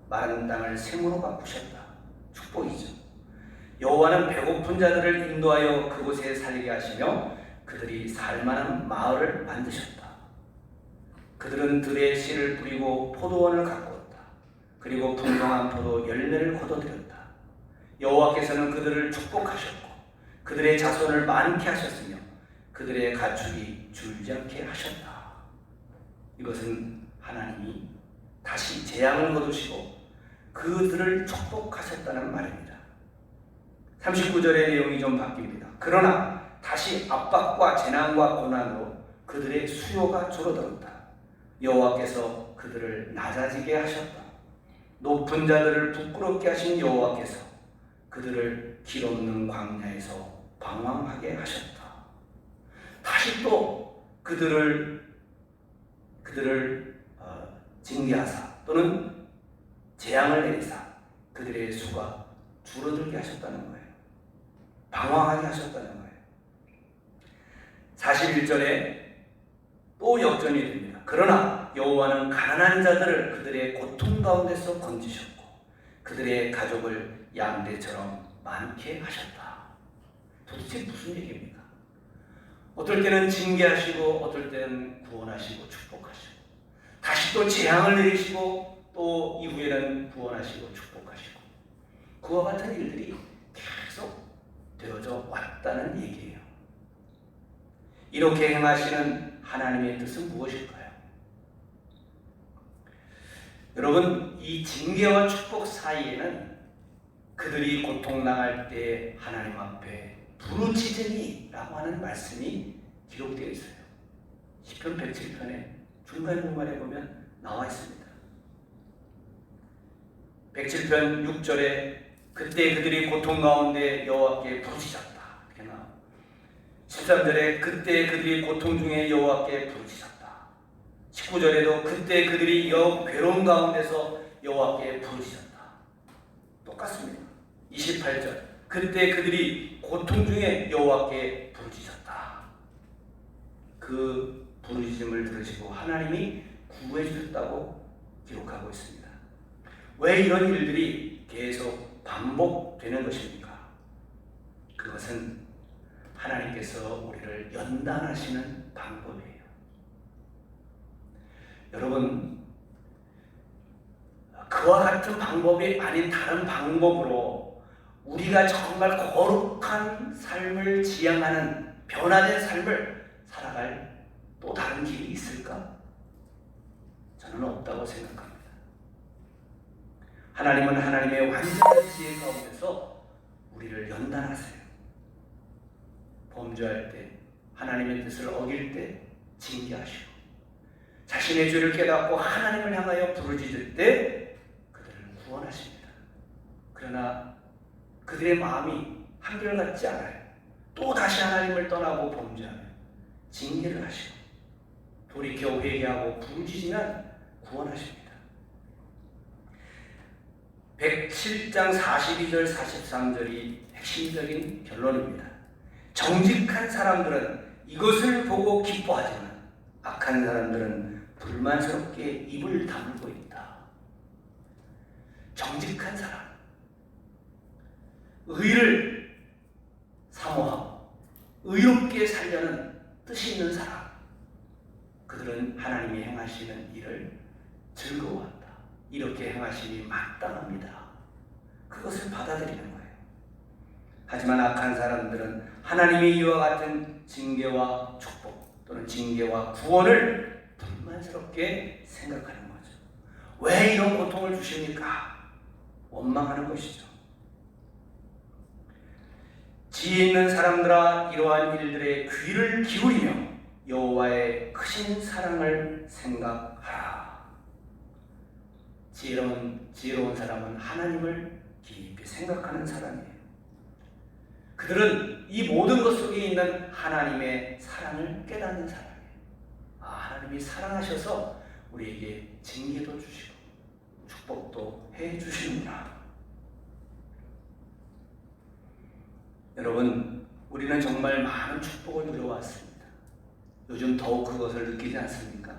[SPEAKER 1] 마른 땅을 샘으로 바꾸셨다. 축복이죠. 여호와는 배고픈 자들을 인도하여 그곳에 살게 하시며 그들이 살만한 마을을 만드셨다. 그들은 들에 씨를 뿌리고 포도원을 가꾸었다. 그리고 풍성한 포도 열매를 거둬들였다. 여호와께서는 그들을 축복하셨고 그들의 자손을 많게 하셨으며 그들의 가축이 줄지 않게 하셨다. 이것은 하나님이 다시 재앙을 거두시고 그들을 축복하셨다는 말입니다. 39절의 내용이 좀 바뀝니다. 그러나 다시 압박과 재난과 고난으로 그들의 수요가 줄어들었다. 여호와께서 그들을 낮아지게 하셨다. 높은 자들을 부끄럽게 하신 여호와께서 그들을 길 없는 광야에서 방황하게 하셨다. 다시 또 그들을 징계하사 또는 재앙을 내리사 그들의 수가 줄어들게 하셨다는 거예요. 방황하게 하셨다는 거예요. 41절에 또 역전이 됩니다. 그러나 여호와는 가난한 자들을 그들의 고통 가운데서 건지셨고 그들의 가족을 양대처럼 많게 하셨다. 도대체 무슨 얘기입니까? 어떨 때는 징계하시고 어떨 때는 구원하시고 축복하시고 다시 또 재앙을 내리시고 또 이후에는 구원하시고 축복하시고 그와 같은 일들이 계속 되어져 왔다는 얘기예요. 이렇게 행하시는 하나님의 뜻은 무엇일까요? 여러분, 이 징계와 축복 사이에는 그들이 고통당할 때 하나님 앞에 부르짖으니라고 하는 말씀이 기록되어 있어요. 시편 107편에 중간중간에 보면 나와 있습니다. 107편 6절에 그때 그들이 고통 가운데 여호와께 부르짖었다. 이렇게 나와. 13절에 그때 그들이 고통 중에 여호와께 부르짖었다. 19절에도 그때 그들이 괴로움 가운데서 여호와께 부르짖었다. 똑같습니다. 28절 그때 그들이 고통 중에 여호와께 부르짖었다. 그 부르짖음을 들으시고 하나님이 구해 주셨다고 기록하고 있습니다. 왜 이런 일들이 계속 반복되는 것입니까? 그것은 하나님께서 우리를 연단하시는 방법이에요. 여러분, 그와 같은 방법이 아닌 다른 방법으로 우리가 정말 거룩한 삶을 지향하는 변화된 삶을 살아갈 또 다른 길이 있을까? 저는 없다고 생각합니다. 하나님은 하나님의 완전한 지혜 가운데서 우리를 연단하세요. 범죄할 때, 하나님의 뜻을 어길 때 징계하시고 자신의 죄를 깨닫고 하나님을 향하여 부르짖을 때 그들을 구원하십니다. 그러나 그들의 마음이 한결같지 않아요. 또 다시 하나님을 떠나고 범죄하면 징계를 하시고 돌이켜 회개하고 부르짖으면 구원하십니다. 107장 42절 43절이 핵심적인 결론입니다. 정직한 사람들은 이것을 보고 기뻐하지만 악한 사람들은 불만스럽게 입을 다물고 있다. 정직한 사람, 의를 사모하고 의롭게 살려는 뜻이 있는 사람, 그들은 하나님이 행하시는 일을 즐거워한다. 이렇게 행하심이 마땅합니다. 그것을 받아들이는 거예요. 하지만 악한 사람들은 하나님의 이와 같은 징계와 축복 또는 징계와 구원을 불만스럽게 생각하는 거죠. 왜 이런 고통을 주십니까? 원망하는 것이죠. 지혜 있는 사람들아 이러한 일들에 귀를 기울이며 여호와의 크신 사랑을 생각하라. 지혜로운 사람은 하나님을 깊이 생각하는 사람이에요. 그들은 이 모든 것 속에 있는 하나님의 사랑을 깨닫는 사람이에요. 하나님이 사랑하셔서 우리에게 징계도 주시고 축복도 해 주시는구나. 여러분, 우리는 정말 많은 축복을 누려왔습니다. 요즘 더욱 그것을 느끼지 않습니까?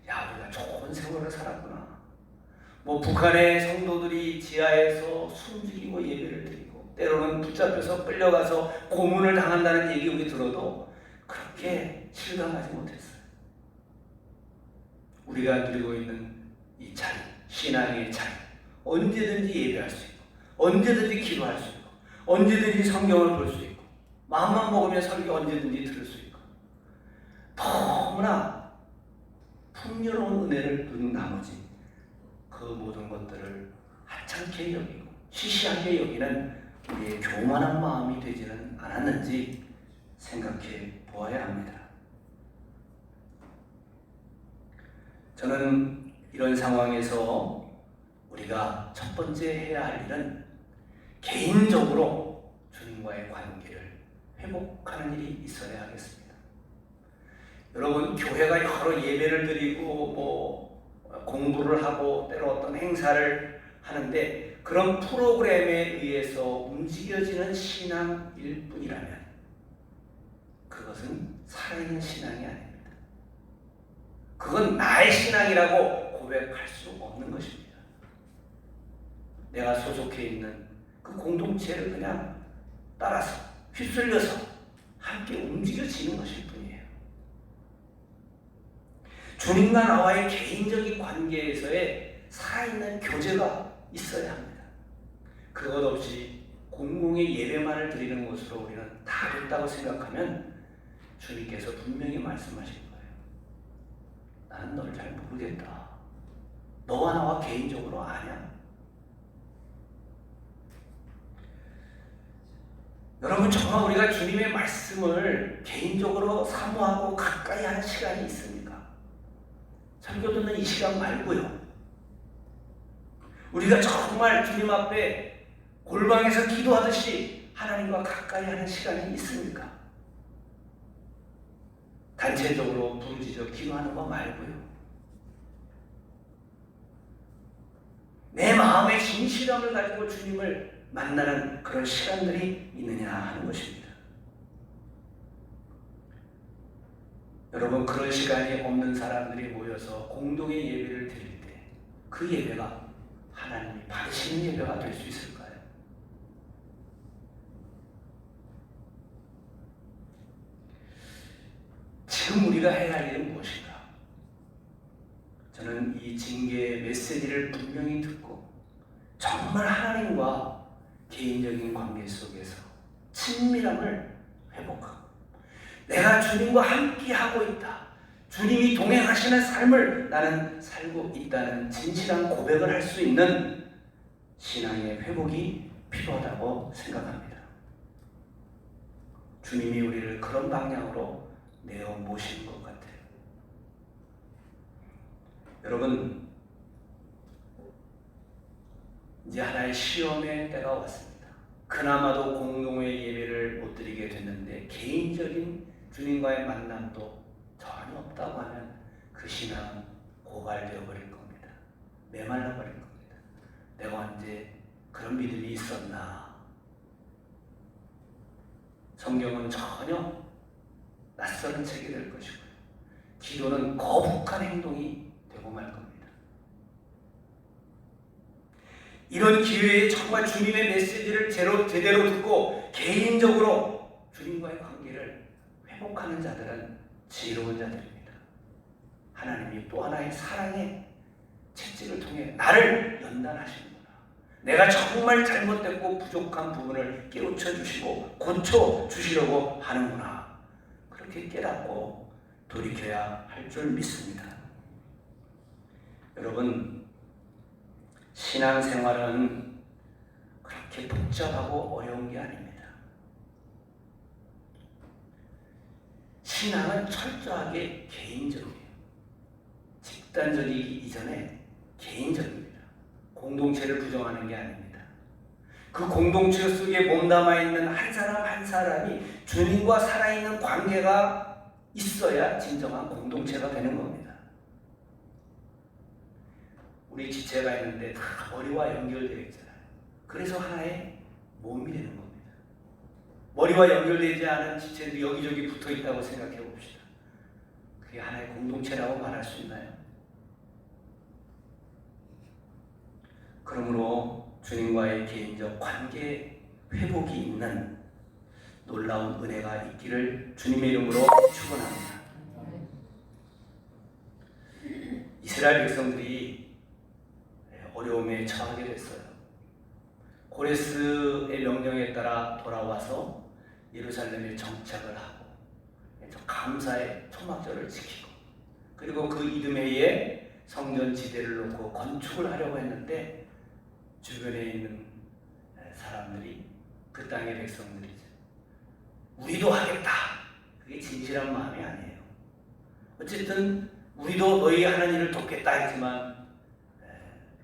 [SPEAKER 1] 우리가 좋은 세월을 살았구나. 북한의 성도들이 지하에서 숨죽이고 예배를 드리고 때로는 붙잡혀서 끌려가서 고문을 당한다는 얘기 우리 들어도 그렇게 실감하지 못했어요. 우리가 누리고 있는 이 자리, 신앙의 자리, 언제든지 예배할 수 있고 언제든지 기도할 수 있고 언제든지 성경을 볼 수 있고 마음만 먹으면 설교 언제든지 들을 수 있고 너무나 풍요로운 은혜를 누린 나머지 그 모든 것들을 하찮게 여기고 시시하게 여기는 우리의 교만한 마음이 되지는 않았는지 생각해 보아야 합니다. 저는 이런 상황에서 우리가 첫 번째 해야 할 일은 개인적으로 주님과의 관계를 회복하는 일이 있어야 하겠습니다. 여러분, 교회가 여러 예배를 드리고 공부를 하고 때로 어떤 행사를 하는데 그런 프로그램에 의해서 움직여지는 신앙일 뿐이라면 그것은 살아있는 신앙이 아닙니다. 그건 나의 신앙이라고 고백할 수 없는 것입니다. 내가 소속해 있는 그 공동체를 그냥 따라서 휩쓸려서 함께 움직여지는 것일 뿐이에요. 주님과 나와의 개인적인 관계에서의 살아있는 교제가 있어야 합니다. 그것 없이 공공의 예배만을 드리는 것으로 우리는 다 됐다고 생각하면 주님께서 분명히 말씀하신 거예요. 나는 널 잘 모르겠다. 너와 나와 개인적으로 아냐? 여러분, 정말 우리가 주님의 말씀을 개인적으로 사모하고 가까이 하는 시간이 있습니까? 설교 듣는 이 시간 말고요. 우리가 정말 주님 앞에 골방에서 기도하듯이 하나님과 가까이 하는 시간이 있습니까? 단체적으로 부르짖어 기도하는 거 말고요. 내 마음의 진실함을 가지고 주님을 만나는 그런 시간들이 있느냐 하는 것입니다. 여러분, 그런 시간이 없는 사람들이 모여서 공동의 예배를 드릴 때 그 예배가 하나님이 받으시는 예배가 될 수 있을까요? 지금 우리가 해야 할 일은 무엇인가? 저는 이 징계의 메시지를 분명히 듣고 정말 하나님과 개인적인 관계 속에서 친밀함을 회복하고 내가 주님과 함께하고 있다. 주님이 동행하시는 삶을 나는 살고 있다는 진실한 고백을 할 수 있는 신앙의 회복이 필요하다고 생각합니다. 주님이 우리를 그런 방향으로 내어 모시는 것 같아요. 여러분, 이제 하나의 시험의 때가 왔습니다. 그나마도 공동의 예배를 못 드리게 됐는데 개인적인 주님과의 만남도 전혀 없다고 하면 그 신앙은 고갈되어 버릴 겁니다. 메말라 버릴 겁니다. 내가 언제 그런 믿음이 있었나? 성경은 전혀 낯설은 책이 될 것이고요. 기도는 거북한 행동이 되고 말 겁니다. 이런 기회에 정말 주님의 메시지를 제대로 듣고 개인적으로 주님과의 관계를 회복하는 자들은 지혜로운 자들입니다. 하나님이 또 하나의 사랑의 채찍을 통해 나를 연단하시는구나. 내가 정말 잘못됐고 부족한 부분을 깨우쳐 주시고 고쳐 주시려고 하는구나. 그렇게 깨닫고 돌이켜야 할 줄 믿습니다. 여러분, 신앙생활은 그렇게 복잡하고 어려운 게 아닙니다. 신앙은 철저하게 개인적이에요. 집단적이기 이전에 개인적입니다. 공동체를 부정하는 게 아닙니다. 그 공동체 속에 몸담아 있는 한 사람 한 사람이 주님과 살아있는 관계가 있어야 진정한 공동체가 되는 겁니다. 우리 지체가 있는데 다 머리와 연결되어 있잖아요. 그래서 하나의 몸이 되는 겁니다. 머리와 연결되지 않은 지체들이 여기저기 붙어 있다고 생각해 봅시다. 그게 하나의 공동체라고 말할 수 있나요? 그러므로 주님과의 개인적 관계 회복이 있는 놀라운 은혜가 있기를 주님의 이름으로 축원합니다. 이스라엘 백성들이 어려움에 처하게 됐어요. 고레스의 명령에 따라 돌아와서 예루살렘에 정착을 하고 감사의 초막절을 지키고 그리고 그 이듬해에 성전 지대를 놓고 건축을 하려고 했는데 주변에 있는 사람들이 그 땅의 백성들이죠. 우리도 하겠다. 그게 진실한 마음이 아니에요. 어쨌든 우리도 너희 하는 일을 돕겠다 했지만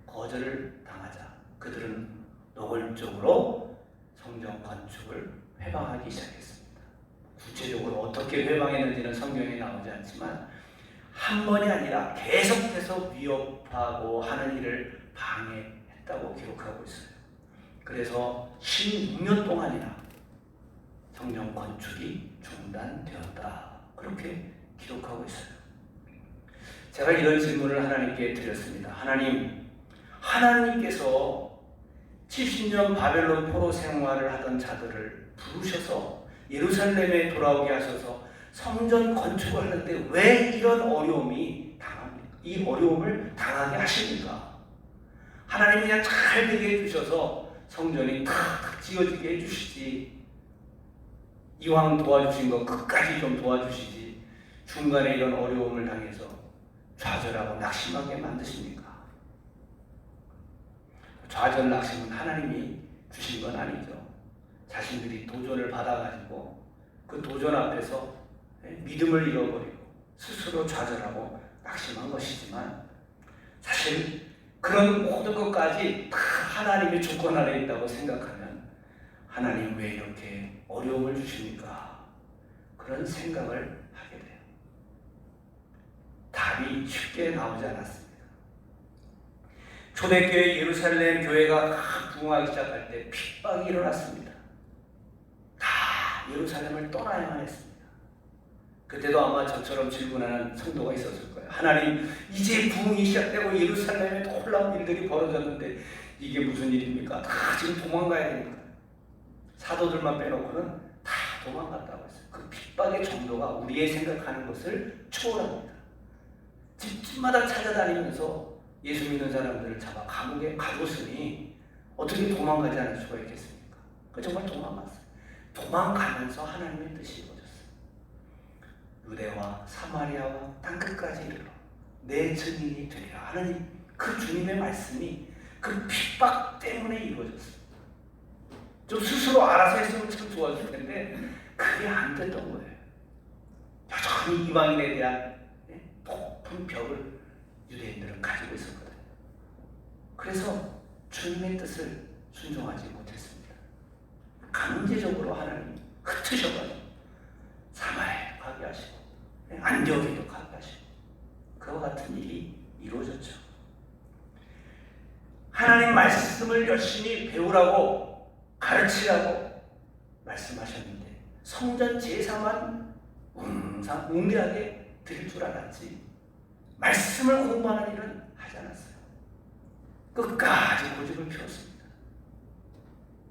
[SPEAKER 1] 거절을 당하자 그들은 노골적으로 성전 건축을 회방하기 시작했습니다. 구체적으로 어떻게 회방했는지는 성경에 나오지 않지만 한 번이 아니라 계속해서 위협하고 하는 일을 방해했다고 기록하고 있어요. 그래서 16년 동안이나 성전 건축이 중단되었다. 그렇게 기록하고 있어요. 제가 이런 질문을 하나님께 드렸습니다. 하나님께서 70년 바벨론 포로 생활을 하던 자들을 부르셔서 예루살렘에 돌아오게 하셔서 성전 건축을 하는데 왜 이런 이 어려움을 당하게 하십니까? 하나님이 그냥 잘 되게 해주셔서 성전이 탁 지어지게 해주시지, 이왕 도와주신 거 끝까지 좀 도와주시지 중간에 이런 어려움을 당해서 좌절하고 낙심하게 만드십니까? 좌절 낙심은 하나님이 주신 건 아니죠. 자신들이 도전을 받아가지고 그 도전 앞에서 믿음을 잃어버리고 스스로 좌절하고 낙심한 것이지만, 사실 그런 모든 것까지 다 하나님의 주권 아래 있다고 생각하면 하나님 왜 이렇게 어려움을 주십니까? 그런 생각을 하게 돼요. 답이 쉽게 나오지 않았습니다. 초대교회 예루살렘 교회가 부흥하기 시작할 때 핍박이 일어났습니다. 다 예루살렘을 떠나야만 했습니다. 그때도 아마 저처럼 질문하는 성도가 있었을 거예요. 하나님, 이제 부흥이 시작되고 예루살렘에 놀라운 일들이 벌어졌는데 이게 무슨 일입니까? 다 지금 도망가야 되니까. 사도들만 빼놓고는 다 도망갔다고 했어요. 그 핍박의 정도가 우리의 생각하는 것을 초월합니다. 집집마다 찾아다니면서 예수 믿는 사람들을 잡아 감옥에 가뒀으니 어떻게 도망가지 않을 수가 있겠습니까? 정말 도망갔어요. 도망가면서 하나님의 뜻이 이루어졌어요. 유대와 사마리아와 땅끝까지 이르러 내 증인이 되리라 하는 그 주님의 말씀이 그 핍박 때문에 이루어졌어요. 좀 스스로 알아서 했으면 참 좋았을 텐데 그게 안 됐던 거예요. 여전히 이방인에 대한 높은 벽을 유대인들은 가지고 있었거든요. 그래서 주님의 뜻을 순종하지 못했습니다. 강제적으로 하나님이 흩으셔가지고 사마리아에 가게 하시고 안디옥에도 가게 하시고 그와 같은 일이 이루어졌죠. 하나님 말씀을 열심히 배우라고 가르치라고 말씀하셨는데 성전 제사만 웅대하게 드릴 줄 알았지 말씀을 공부하는 일은 하지 않았어요. 끝까지 고집을 피웠습니다.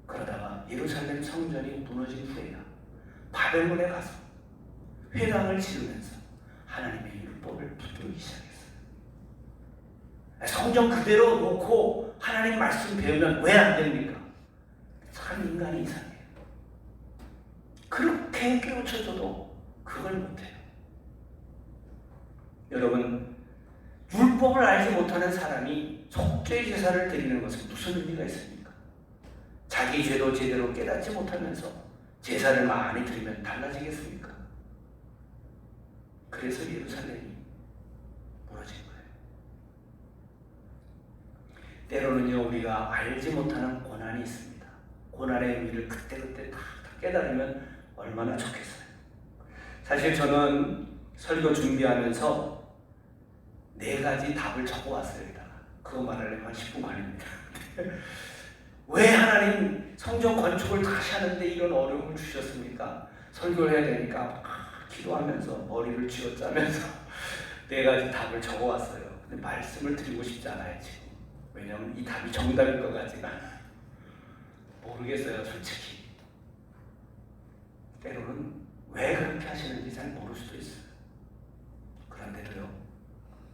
[SPEAKER 1] 그러다가 예루살렘 성전이 무너진 후에야 바벨론에 가서 회당을 지으면서 하나님의 율법을 붙들기 시작했어요. 성전 그대로 놓고 하나님 말씀 배우면 왜 안 됩니까? 참 인간이 이상해요. 그렇게 깨우쳐줘도 그걸 못해요. 여러분, 율법을 알지 못하는 사람이 속죄 제사를 드리는 것은 무슨 의미가 있습니까? 자기 죄도 제대로 깨닫지 못하면서 제사를 많이 드리면 달라지겠습니까? 그래서 예루살렘이 무너진 거예요. 때로는요, 우리가 알지 못하는 고난이 있습니다. 고난의 의미를 그때그때 다 깨달으면 얼마나 좋겠어요. 사실 저는 설교 준비하면서 4가지 답을 적어왔어요. 그거 말하려면 한 10분 걸립니다. 왜 하나님 성전 건축을 다시 하는데 이런 어려움을 주셨습니까? 설교를 해야 되니까 기도하면서 머리를 쥐어짜면서 4가지 답을 적어왔어요. 근데 말씀을 드리고 싶지 않아요 지금. 왜냐하면 이 답이 정답일 것 같지가 않아요. 모르겠어요 솔직히. 때로는 왜 그렇게 하시는지 잘 모를 수도 있어요. 그런데도요,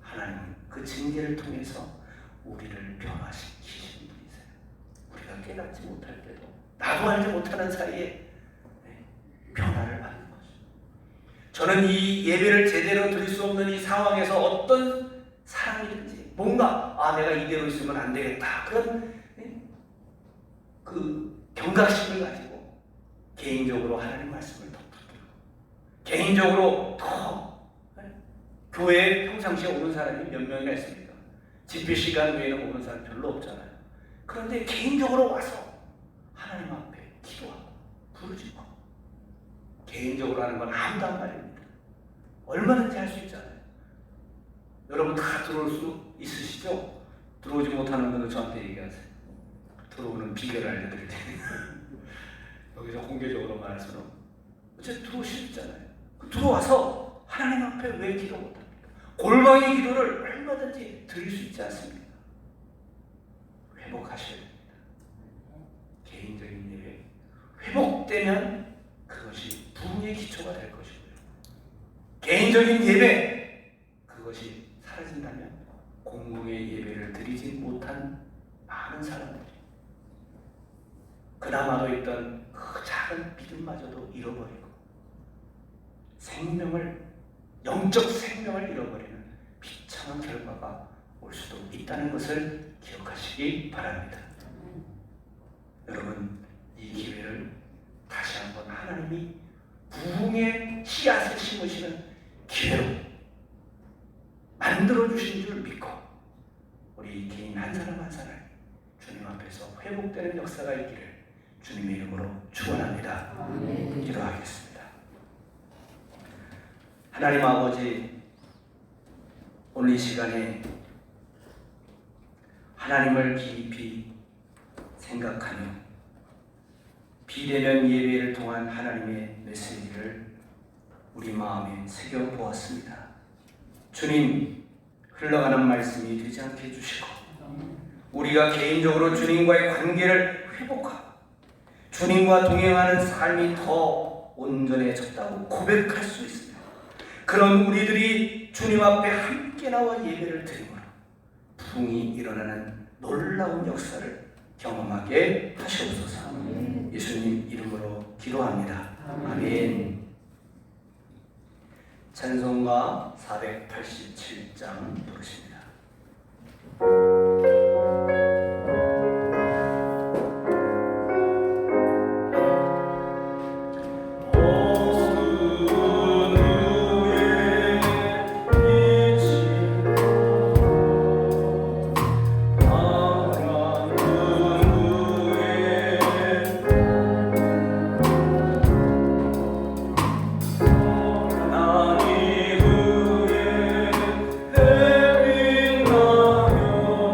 [SPEAKER 1] 하나님은 그 징계를 통해서 우리를 변화시키시는 분이세요. 우리가 깨닫지 못할 때도 나도 알지 못하는 사이에 변화를 받는 거죠. 저는 이 예배를 제대로 드릴 수 없는 이 상황에서 어떤 사람이든지 뭔가 내가 이대로 있으면 안 되겠다 그런 그 경각심을 가지고 개인적으로 하나님 말씀을 듣고 개인적으로 더 교회에 평상시에 오는 사람이 몇 명이나 있습니까? 집회 시간 외에는 오는 사람 별로 없잖아요. 그런데 개인적으로 와서 하나님 앞에 기도하고 부르짖고 개인적으로 하는 건 아무도 안 말입니다. 얼마든지 할 수 있잖아요. 여러분 다 들어올 수 있으시죠? 들어오지 못하는 분은 저한테 얘기하세요. 들어오는 비결을 알려드릴 테니까. 여기서 공개적으로 말할 수는 어쨌든 들어오실 수 있잖아요. 들어와서 하나님 앞에 왜 기도 못합니까? 골방의 기도를 얼마든지 드릴 수 있지 않습니까? 회복하셔야 됩니다. 개인적인 예배 회복되면 그것이 부흥의 기초가 될 것이고요. 개인적인 예배 그것이 사라진다면 공공의 예배를 드리지 못한 많은 사람들이 그나마도 있던 그 작은 믿음마저도 잃어버리고 영적 생명을 잃어버리는 비참한 결과가 올 수도 있다는 것을 기억하시기 바랍니다. 여러분 이 기회를 다시 한번 하나님이 부흥의 씨앗을 심으시는 기회로 만들어주신 줄 믿고 우리 개인 한 사람 한 사람 주님 앞에서 회복되는 역사가 있기를 주님의 이름으로 축원합니다. 기도하겠습니다. 하나님 아버지, 오늘 이 시간에 하나님을 깊이 생각하며 비대면 예배를 통한 하나님의 메시지를 우리 마음에 새겨보았습니다. 주님, 흘러가는 말씀이 되지 않게 해주시고 우리가 개인적으로 주님과의 관계를 회복하고 주님과 동행하는 삶이 더 온전해졌다고 고백할 수 있습니다. 그런 우리들이 주님 앞에 함께 나와 예배를 드림으로 부흥이 일어나는 놀라운 역사를 경험하게 하시옵소서. 예수님 이름으로 기도합니다. 아멘. 찬송가 487장 부르십니다.
[SPEAKER 3] 나니 후에 해빈 나며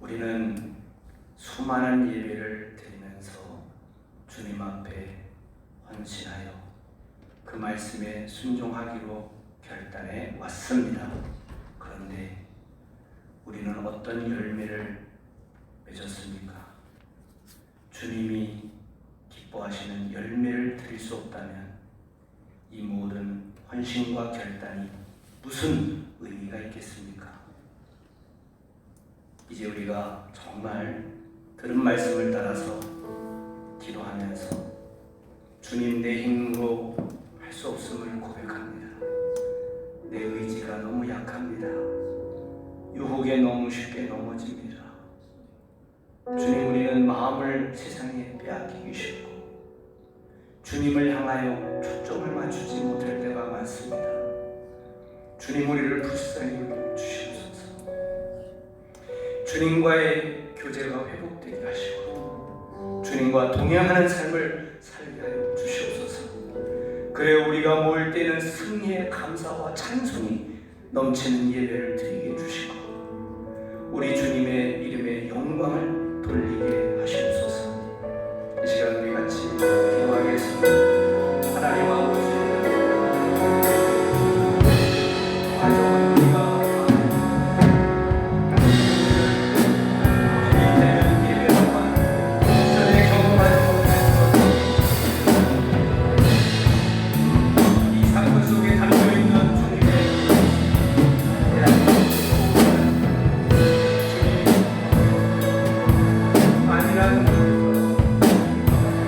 [SPEAKER 1] 우리는 수많은 예배를 드리면서 주님 앞에 헌신하여 그 말씀에 순종하기로 결단해 왔습니다. 그런데 우리는 어떤 열매를 맺었습니까? 주님이 기뻐하시는 열매를 드릴 수 없다면 이 모든 헌신과 결단이 무슨 의미가 있겠습니까? 이제 우리가 정말 들은 말씀을 따라서 기도하면서 주님, 내 힘으로 할 수 없음을 고백합니다. 내 의지가 너무 약합니다. 유혹에 너무 쉽게 넘어집니다. 주님, 우리는 마음을 세상에 빼앗기기 쉽고 주님을 향하여 초점을 맞추지 못할 때가 많습니다. 주님, 우리를 불쌍히 여겨주시옵소서. 주님과의 교제가 회복되게 하시고 주님과 동행하는 삶을 살게 하여 주시옵소서. 그래 우리가 모일 때는 승리의 감사와 찬송이 넘치는 예배를 드리게 해주시고 우리 주님의 이름에 영광을 돌리게 하시옵소서. 이 시간 우리 같이 기도하겠습니다. 하나님 아버지, 가져온 우리가 이때는 예배로만 전에 경험하지 못했던 이 사건 속에 담겨있는 주님의 아니라는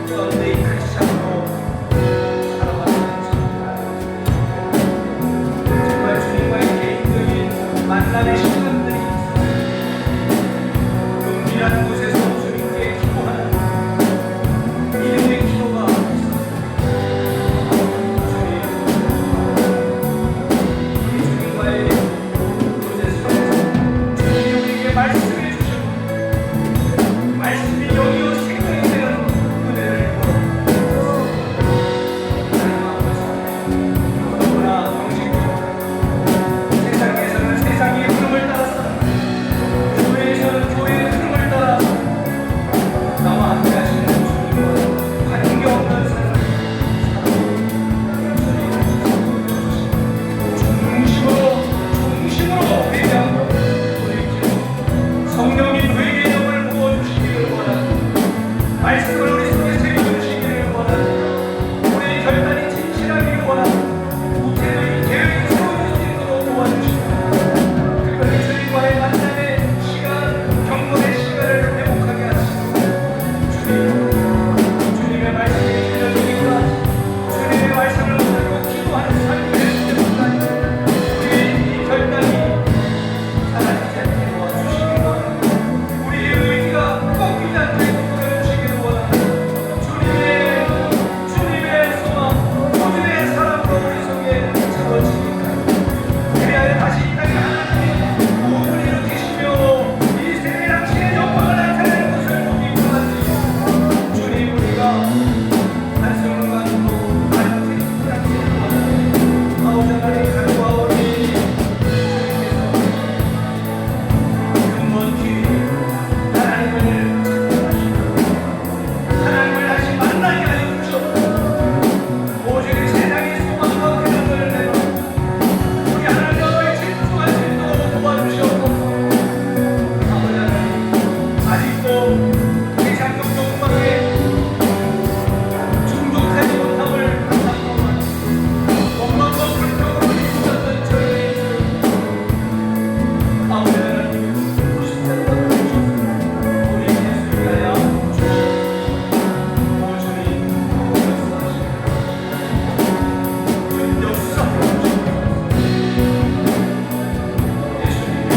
[SPEAKER 1] 썬데이 크리스찬으로 살아가는 정말 주님과의 개인적인 만남의 시간들이 은밀한 곳에서 주님께 기도하는 믿음의 기도가 주님과의 교제 속에서 주님이 우리에게 말씀해 주시고 말씀이 영이요 생명이 되는 은혜를 너무나 정식으로 세상에서는 세상의 흐름을 따라서 교회에서는 교회의 흐름을 따라 나와 함께 하시는 주님과 관계없는 삶을 중심으로 회개하고 돌이키고 성령이 뇌의 개념을 부어주시기를 원하고 말씀을 우리 속에 새겨주시기를 원하고 우리의 결단이 진실하기를 원하고 구체적인 계획이 세워지도록 도와주시고 특별히 주님과의 만남의 시간, 경건의 시간을 회복하게 하시고 주님의 말씀이 들려주니까 주님의 말씀을 붙들고 기도하는 삶이 되는 데까지 우리의 이 결단이 사라지지 않게 도와주시기 원하고 우리의 의지가 꺾이지 않게 이끌어주시기를 원하고 주님의 소망, 주님의 사랑으로 우리 속에 채워지니까 그리하여 다시 이 땅에 하나님의 구원을 일으키시며 이 세계당신의 영광을 나타내는 것을 보기 원하지 주님, 우리가 한숨을 가지고 말씀을 따르기를 원하고 아우자나리 간구하오니 주님께서 근본 길 하나님을 찾아가시고 하나님을 다시 만나게 하여 주시옵소서. 오직 이 세상의 소망과 그림을 내려 우리 하나님 앞에 집중할 수 있도록 도와주시옵소서. 아버지 하나님, 아직도 세상적 욕망에 충족하지 못함을 감사하오니 원망과 불평으로 있었던 저희의 아버지 하나님, 십자가를 주셔서 우리 예수 위하여 주시옵소서. 오 주님, 주님 역사하옵소서. 예수님의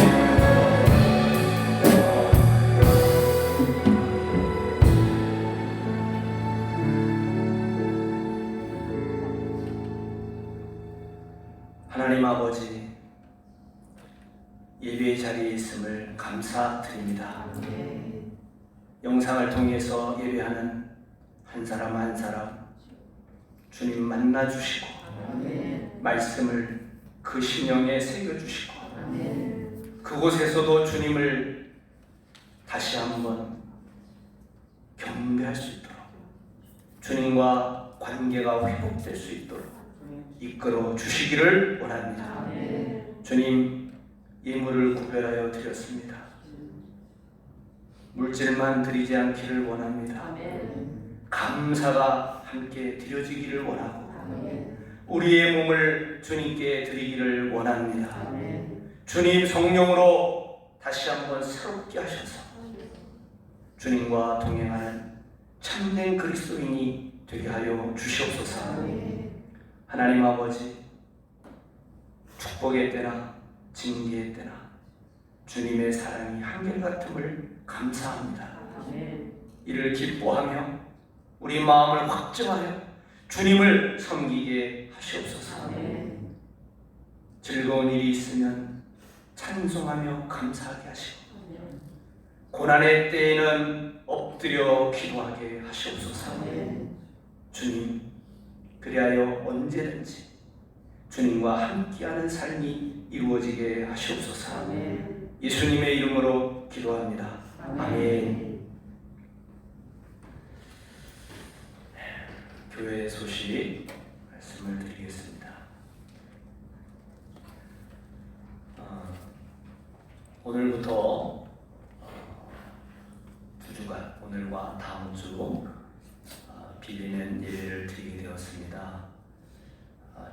[SPEAKER 1] 하나님 아버지, 예배의 자리에 있음을 감사드립니다. 영상을 통해서 예배하는 한 사람 한 사람 주님 만나 주시고 말씀을 그 심령에 새겨 주시고 그곳에서도 주님을 다시 한번 경배할 수 있도록 주님과 관계가 회복될 수 있도록 이끌어 주시기를 원합니다. 주님, 예물을 구별하여 드렸습니다. 물질만 드리지 않기를 원합니다. 감사가 함께 드려지기를 원하고 우리의 몸을 주님께 드리기를 원합니다. 주님 성령으로 다시 한번 새롭게 하셔서 주님과 동행하는 참된 그리스도인이 되게 하여 주시옵소서. 하나님 아버지, 축복의 때나 징계의 때나 주님의 사랑이 한결같음을 감사합니다. 이를 기뻐하며 우리 마음을 확증하여 주님을 섬기게 하시옵소서. 즐거운 일이 있으면 찬송하며 감사하게 하시고 고난의 때에는 엎드려 기도하게 하시옵소서. 주님, 그리하여 언제든지 주님과 함께하는 삶이 이루어지게 하시옵소서. 예수님의 이름으로 기도합니다. 아멘. 교회 소식 말씀을 드리겠습니다. 오늘부터 2주간, 오늘과 다음 주 비대면 예배를 드리게 되었습니다.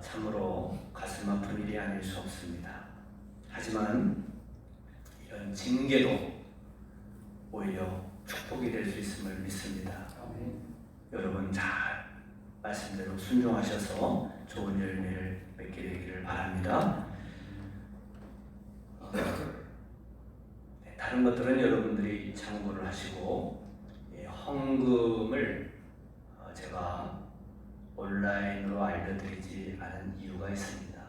[SPEAKER 1] 참으로 가슴 아픈 일이 아닐 수 없습니다. 하지만 이런 징계도 오히려 축복이 될 수 있음을 믿습니다. 여러분 잘 말씀대로 순종하셔서 좋은 열매를 맺게 되기를 바랍니다. 다른 것들은 여러분들이 참고를 하시고 헌금을 제가 온라인으로 알려드리지 않은 이유가 있습니다.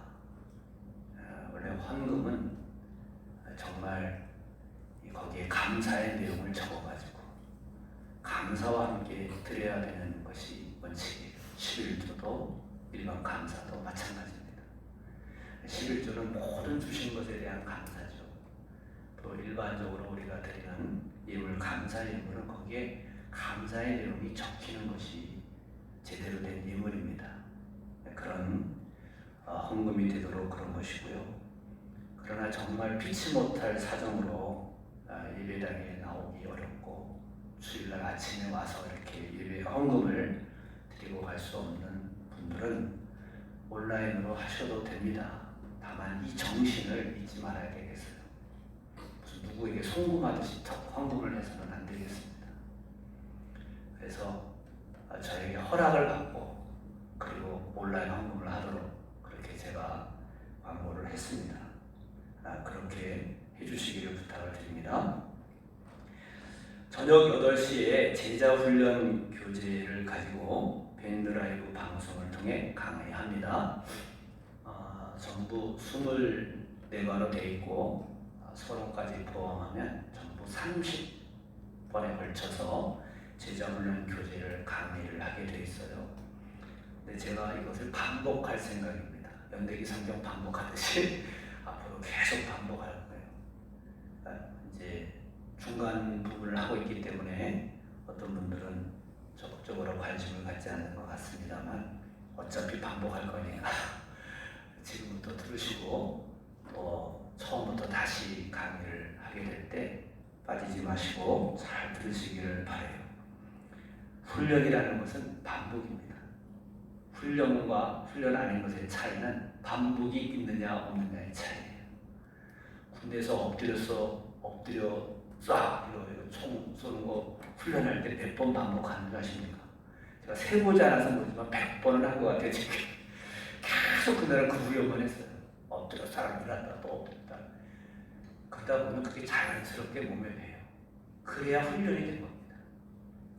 [SPEAKER 1] 원래 헌금은 정말 거기에 감사의 내용을 적어가지고 감사와 함께 드려야 되는 것이 원칙이에요. 11조도 일반 감사도 마찬가지입니다. 11조는 모든 주신 것에 대한 감사죠. 또 일반적으로 우리가 드리는 예물, 감사 예물은 거기에 감사의 내용이 적히는 것이 제대로 된 예물입니다. 그런 헌금이 되도록 그런 것이고요. 그러나 정말 피치 못할 사정으로 예배당에 나오기 어렵고 주일날 아침에 와서 이렇게 예배 헌금을 드리고 갈 수 없는 분들은 온라인으로 하셔도 됩니다. 다만 이 정신을 잊지 말아야 되겠어요. 무슨 누구에게 송금하듯이 헌금을 해서는 안 되겠습니다. 그래서 저에게 허락을 받고 그리고 온라인 헌금을 하도록 그렇게 제가 광고를 했습니다. 그렇게 해주시기를 부탁을 드립니다. 저녁 8시에 제자훈련 교재를 가지고 밴드라이브 방송을 통해 강의합니다. 전부 24과로 되어 있고 서론까지 포함하면 전부 30번에 걸쳐서 제자훈련 교재를 강의를 하게 되어 있어요. 근데 제가 이것을 반복할 생각입니다. 연대기 성경 반복하듯이 앞으로 계속 반복할 거예요. 이제 중간 부분을 하고 있기 때문에 어떤 분들은 적극적으로 관심을 갖지 않는 것 같습니다만 어차피 반복할 거니까 지금부터 들으시고 또 처음부터 다시 강의를 하게 될 때 빠지지 마시고 잘 들으시기를 바라요. 훈련이라는 것은 반복입니다. 훈련과 훈련 아닌 것의 차이는 반복이 있느냐 없느냐의 차이예요. 군대에서 엎드려 쏴 이거 총 쏘는 거 훈련할 때 몇 번 반복하는 줄 아십니까? 제가 세보지 않아서 모르지만 100번은 한 것 같아요. 지금 계속 그날은 그 훈련만 했어요. 엎드려 사람 일한다 또 엎드렸다. 그러다 보면 그게 자연스럽게 몸에 배요. 그래야 훈련이 된 겁니다.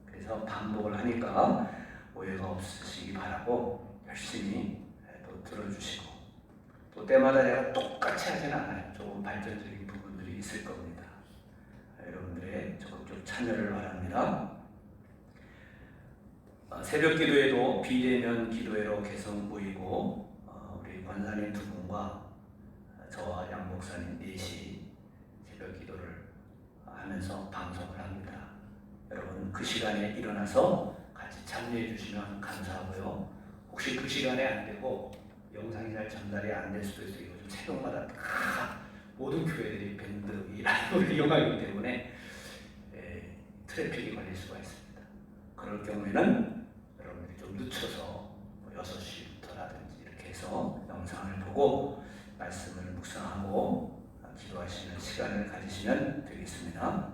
[SPEAKER 1] 그래서 반복을 하니까 오해가 없으시기 바라고 열심히 또 들어주시고 또 때마다 제가 똑같이 하진 않아요. 조금 발전적인 부분들이 있을 겁니다. 여러분들의 적극적 참여를 바랍니다. 새벽 기도회도 비대면 기도회로 계속 모이고 우리 권사님 2분과 저와 양 목사님 4시 새벽 기도를 하면서 방송을 합니다. 여러분 그 시간에 일어나서 같이 참여해 주시면 감사하고요. 혹시 그 시간에 안 되고 영상이 잘 전달이 안 될 수도 있어요. 요즘 새벽마다 다 모든 교회들이 밴드 이 라이브를 이용하기 때문에 트래픽이 걸릴 수가 있습니다. 그럴 경우에는 여러분들이 좀 늦춰서 6시부터라든지 이렇게 해서 영상을 보고 말씀을 묵상하고 기도하시는 시간을 가지시면 되겠습니다.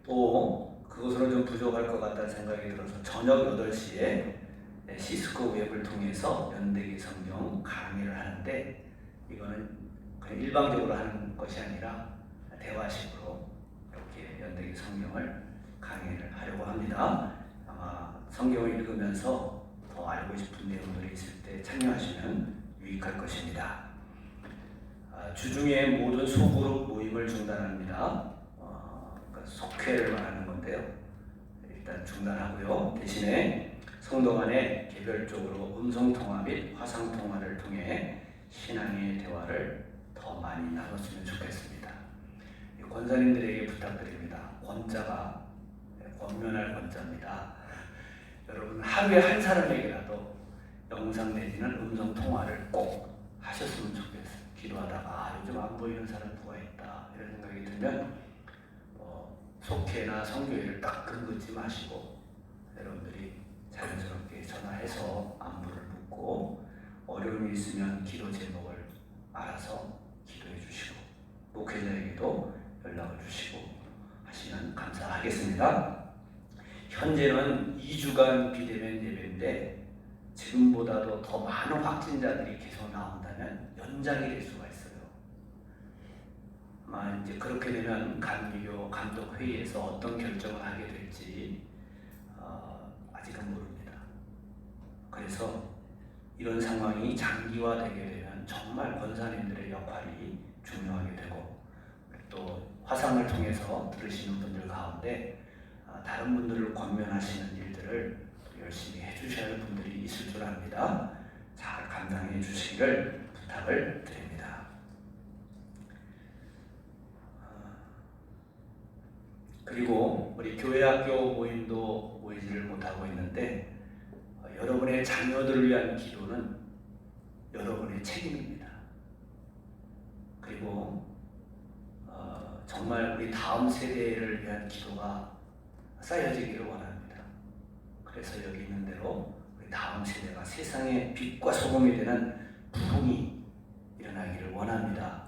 [SPEAKER 1] 또 그것으로 좀 부족할 것 같다는 생각이 들어서 저녁 8시에 시스코 웹을 통해서 연대기 성경 강의를 하는데, 이거는 그냥 일방적으로 하는 것이 아니라 대화식으로 이렇게 연대기 성경을 강의를 하려고 합니다. 아마 성경을 읽으면서 더 알고 싶은 내용들이 있을 때 참여하시면 유익할 것입니다. 주중에 모든 소그룹 모임을 중단합니다. 그러니까 속회를 말하는 건데요. 일단 중단하고요. 대신에 성도 간에 개별적으로 음성통화 및 화상통화를 통해 신앙의 대화를 더 많이 나눴으면 좋겠습니다. 권사님들에게 부탁드립니다. 권자가 권면할 권자입니다. 여러분 하루에 한 사람에게라도 영상 내지는 음성통화를 꼭 하셨으면 좋겠어요. 기도하다가 요즘 안 보이는 사람 누가 있다 이런 생각이 들면 속회나 성교회를 딱 긁지 마시고 여러분들이 자연스럽게 전화해서 안부를 묻고 어려움이 있으면 기도 제목을 알아서 기도해 주시고 목회자에게도 연락을 주시고 하시면 감사하겠습니다. 현재는 2주간 비대면 예배인데 지금보다도 더 많은 확진자들이 계속 나온다면 연장이 될 수가 있어요. 아마 이제 그렇게 되면 감리교 감독회의에서 어떤 결정을 하게 될지 아직은 모릅니다. 그래서 이런 상황이 장기화되게 되면 정말 권사님들의 역할이 중요하게 되고, 또 화상을 통해서 들으시는 분들 가운데 다른 분들을 권면하시는 일들을 열심히 해주셔야 할 분들이 있을 줄 압니다. 잘 감당해 주시기를 부탁을 드립니다. 그리고 우리 교회학교 모임도 모이지를 못하고 있는데 여러분의 자녀들을 위한 기도는 여러분의 책임입니다. 그리고 정말 우리 다음 세대를 위한 기도가 쌓여지기를 원합니다. 그래서 여기 있는 대로 우리 다음 세대가 세상의 빛과 소금이 되는 부흥이 일어나기를 원합니다.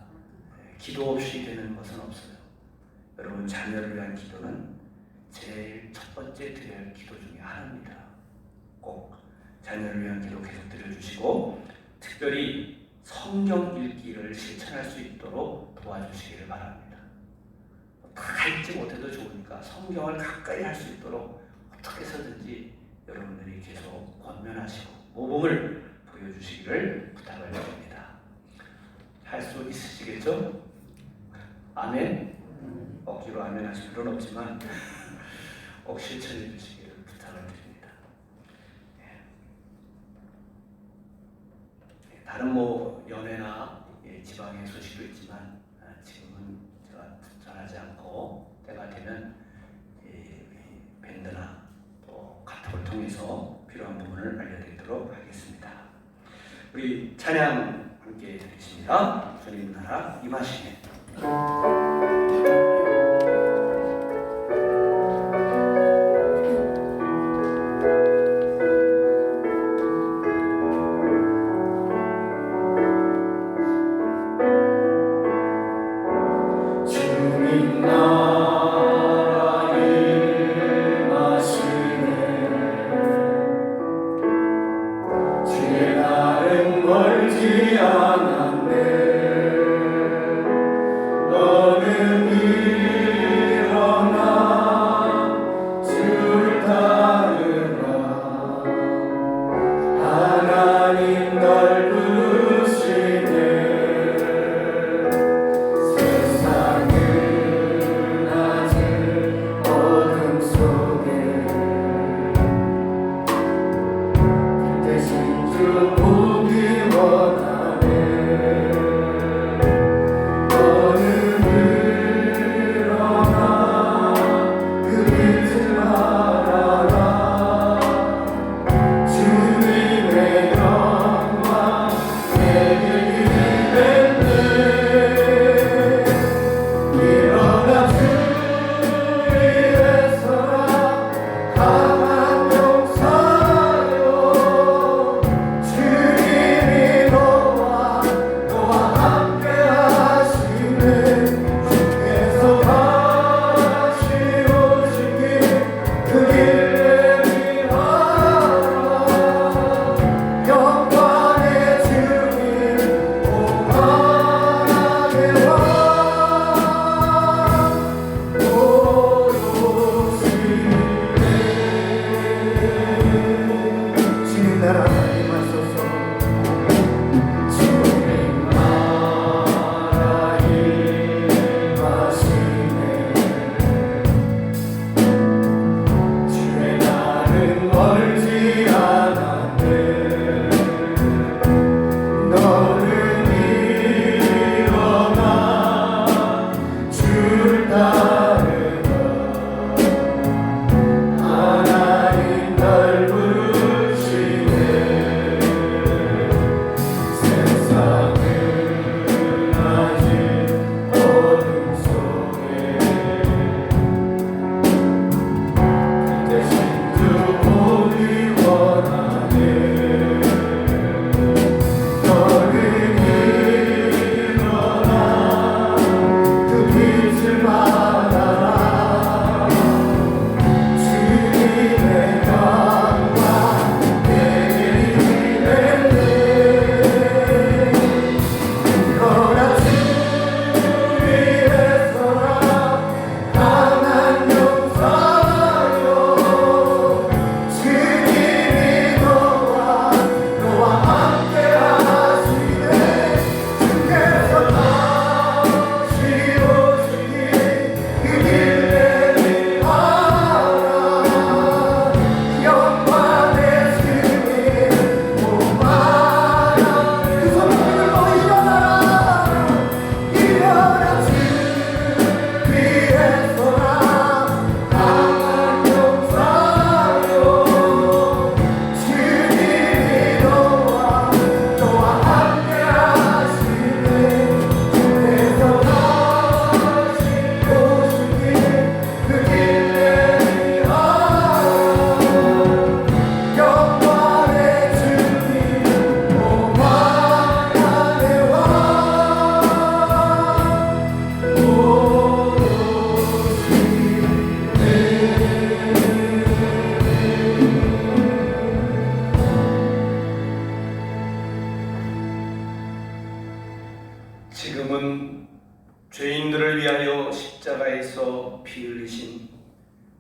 [SPEAKER 1] 기도 없이 되는 것은 없어요. 여러분 자녀를 위한 기도는 제일 첫 번째 드려야 할 기도 중에 하나입니다. 꼭 자녀를 위한 기도 계속 드려주시고 특별히 성경 읽기를 실천할 수 있도록 도와주시기를 바랍니다. 다 읽지 못해도 좋으니까 성경을 가까이 할 수 있도록 어떻게 해서든지 여러분들이 계속 권면하시고 모범을 보여주시기를 부탁을 드립니다. 할 수 있으시겠죠? 아멘. 억지로 아멘 하실 필요는 없지만 꼭 실천해 주시기를 부탁을 드립니다. 다른 연애나 지방의 소식도 있지만 지금은 제가 전하지 않고 때가 되면 밴드나 또 카톡을 통해서 필요한 부분을 알려드리도록 하겠습니다. 우리 찬양 함께 드리십니다. 주님 나라 임하시네.
[SPEAKER 3] 멀지 않았네. 너는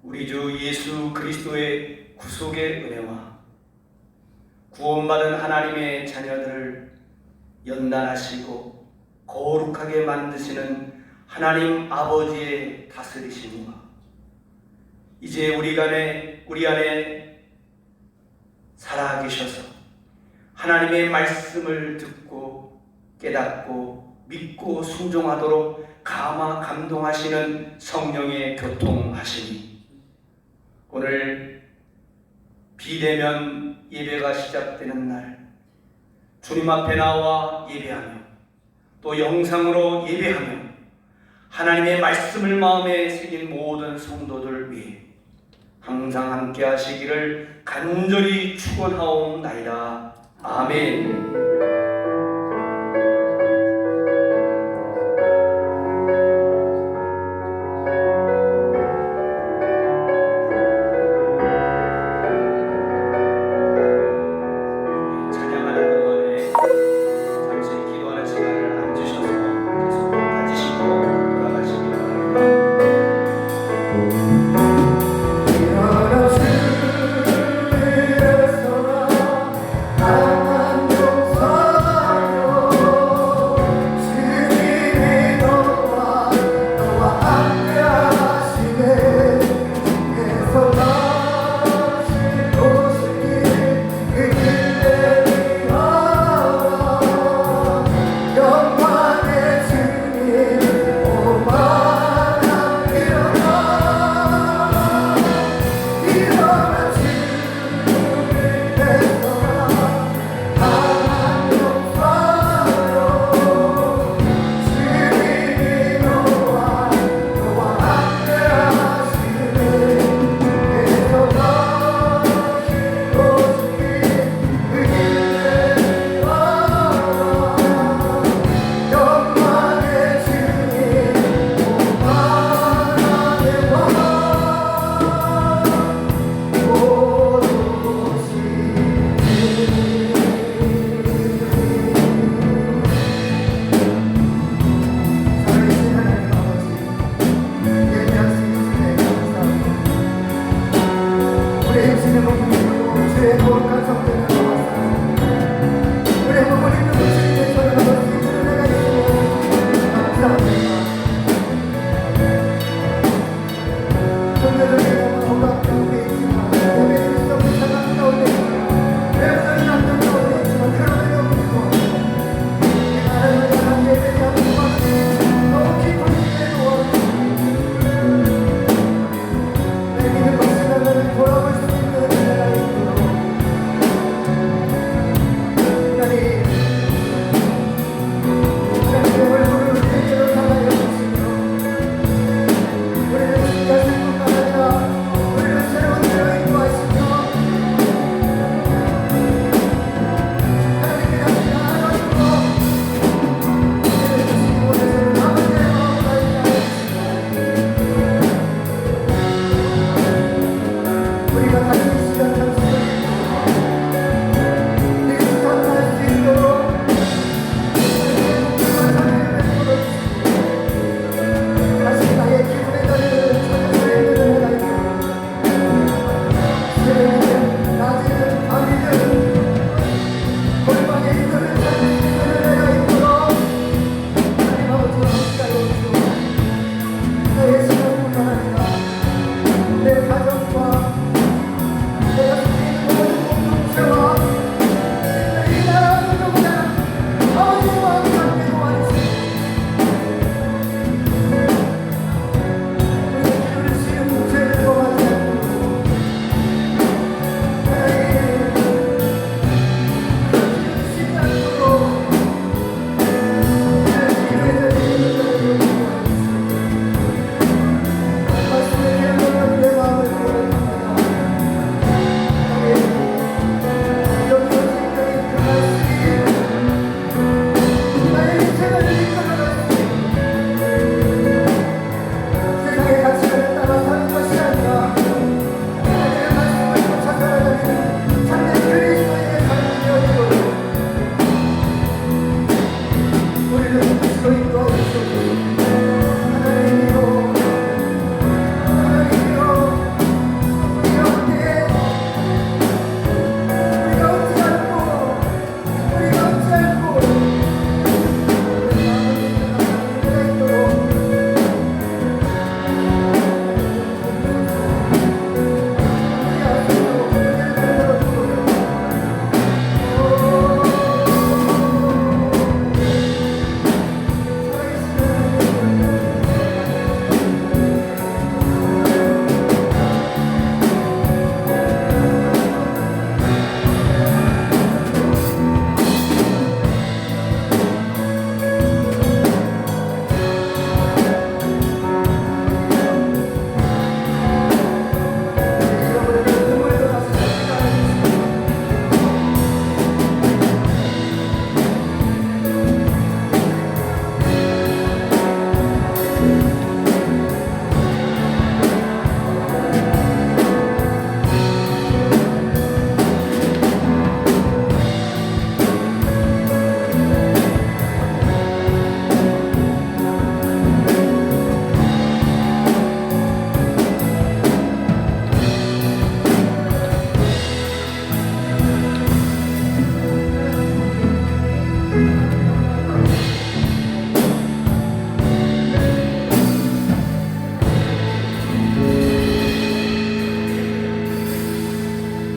[SPEAKER 1] 우리 주 예수 그리스도의 구속의 은혜와 구원받은 하나님의 자녀들을 연단하시고 거룩하게 만드시는 하나님 아버지의 다스리심과 이제 우리 안에 살아계셔서 하나님의 말씀을 듣고 깨닫고 믿고 순종하도록 감동하시는 성령의 교통하심이 오늘 비대면 예배가 시작되는 날 주님 앞에 나와 예배하며 또 영상으로 예배하며 하나님의 말씀을 마음에 새긴 모든 성도들 위해 항상 함께 하시기를 간절히 축원하옵나이다. 아멘.
[SPEAKER 2] 우리가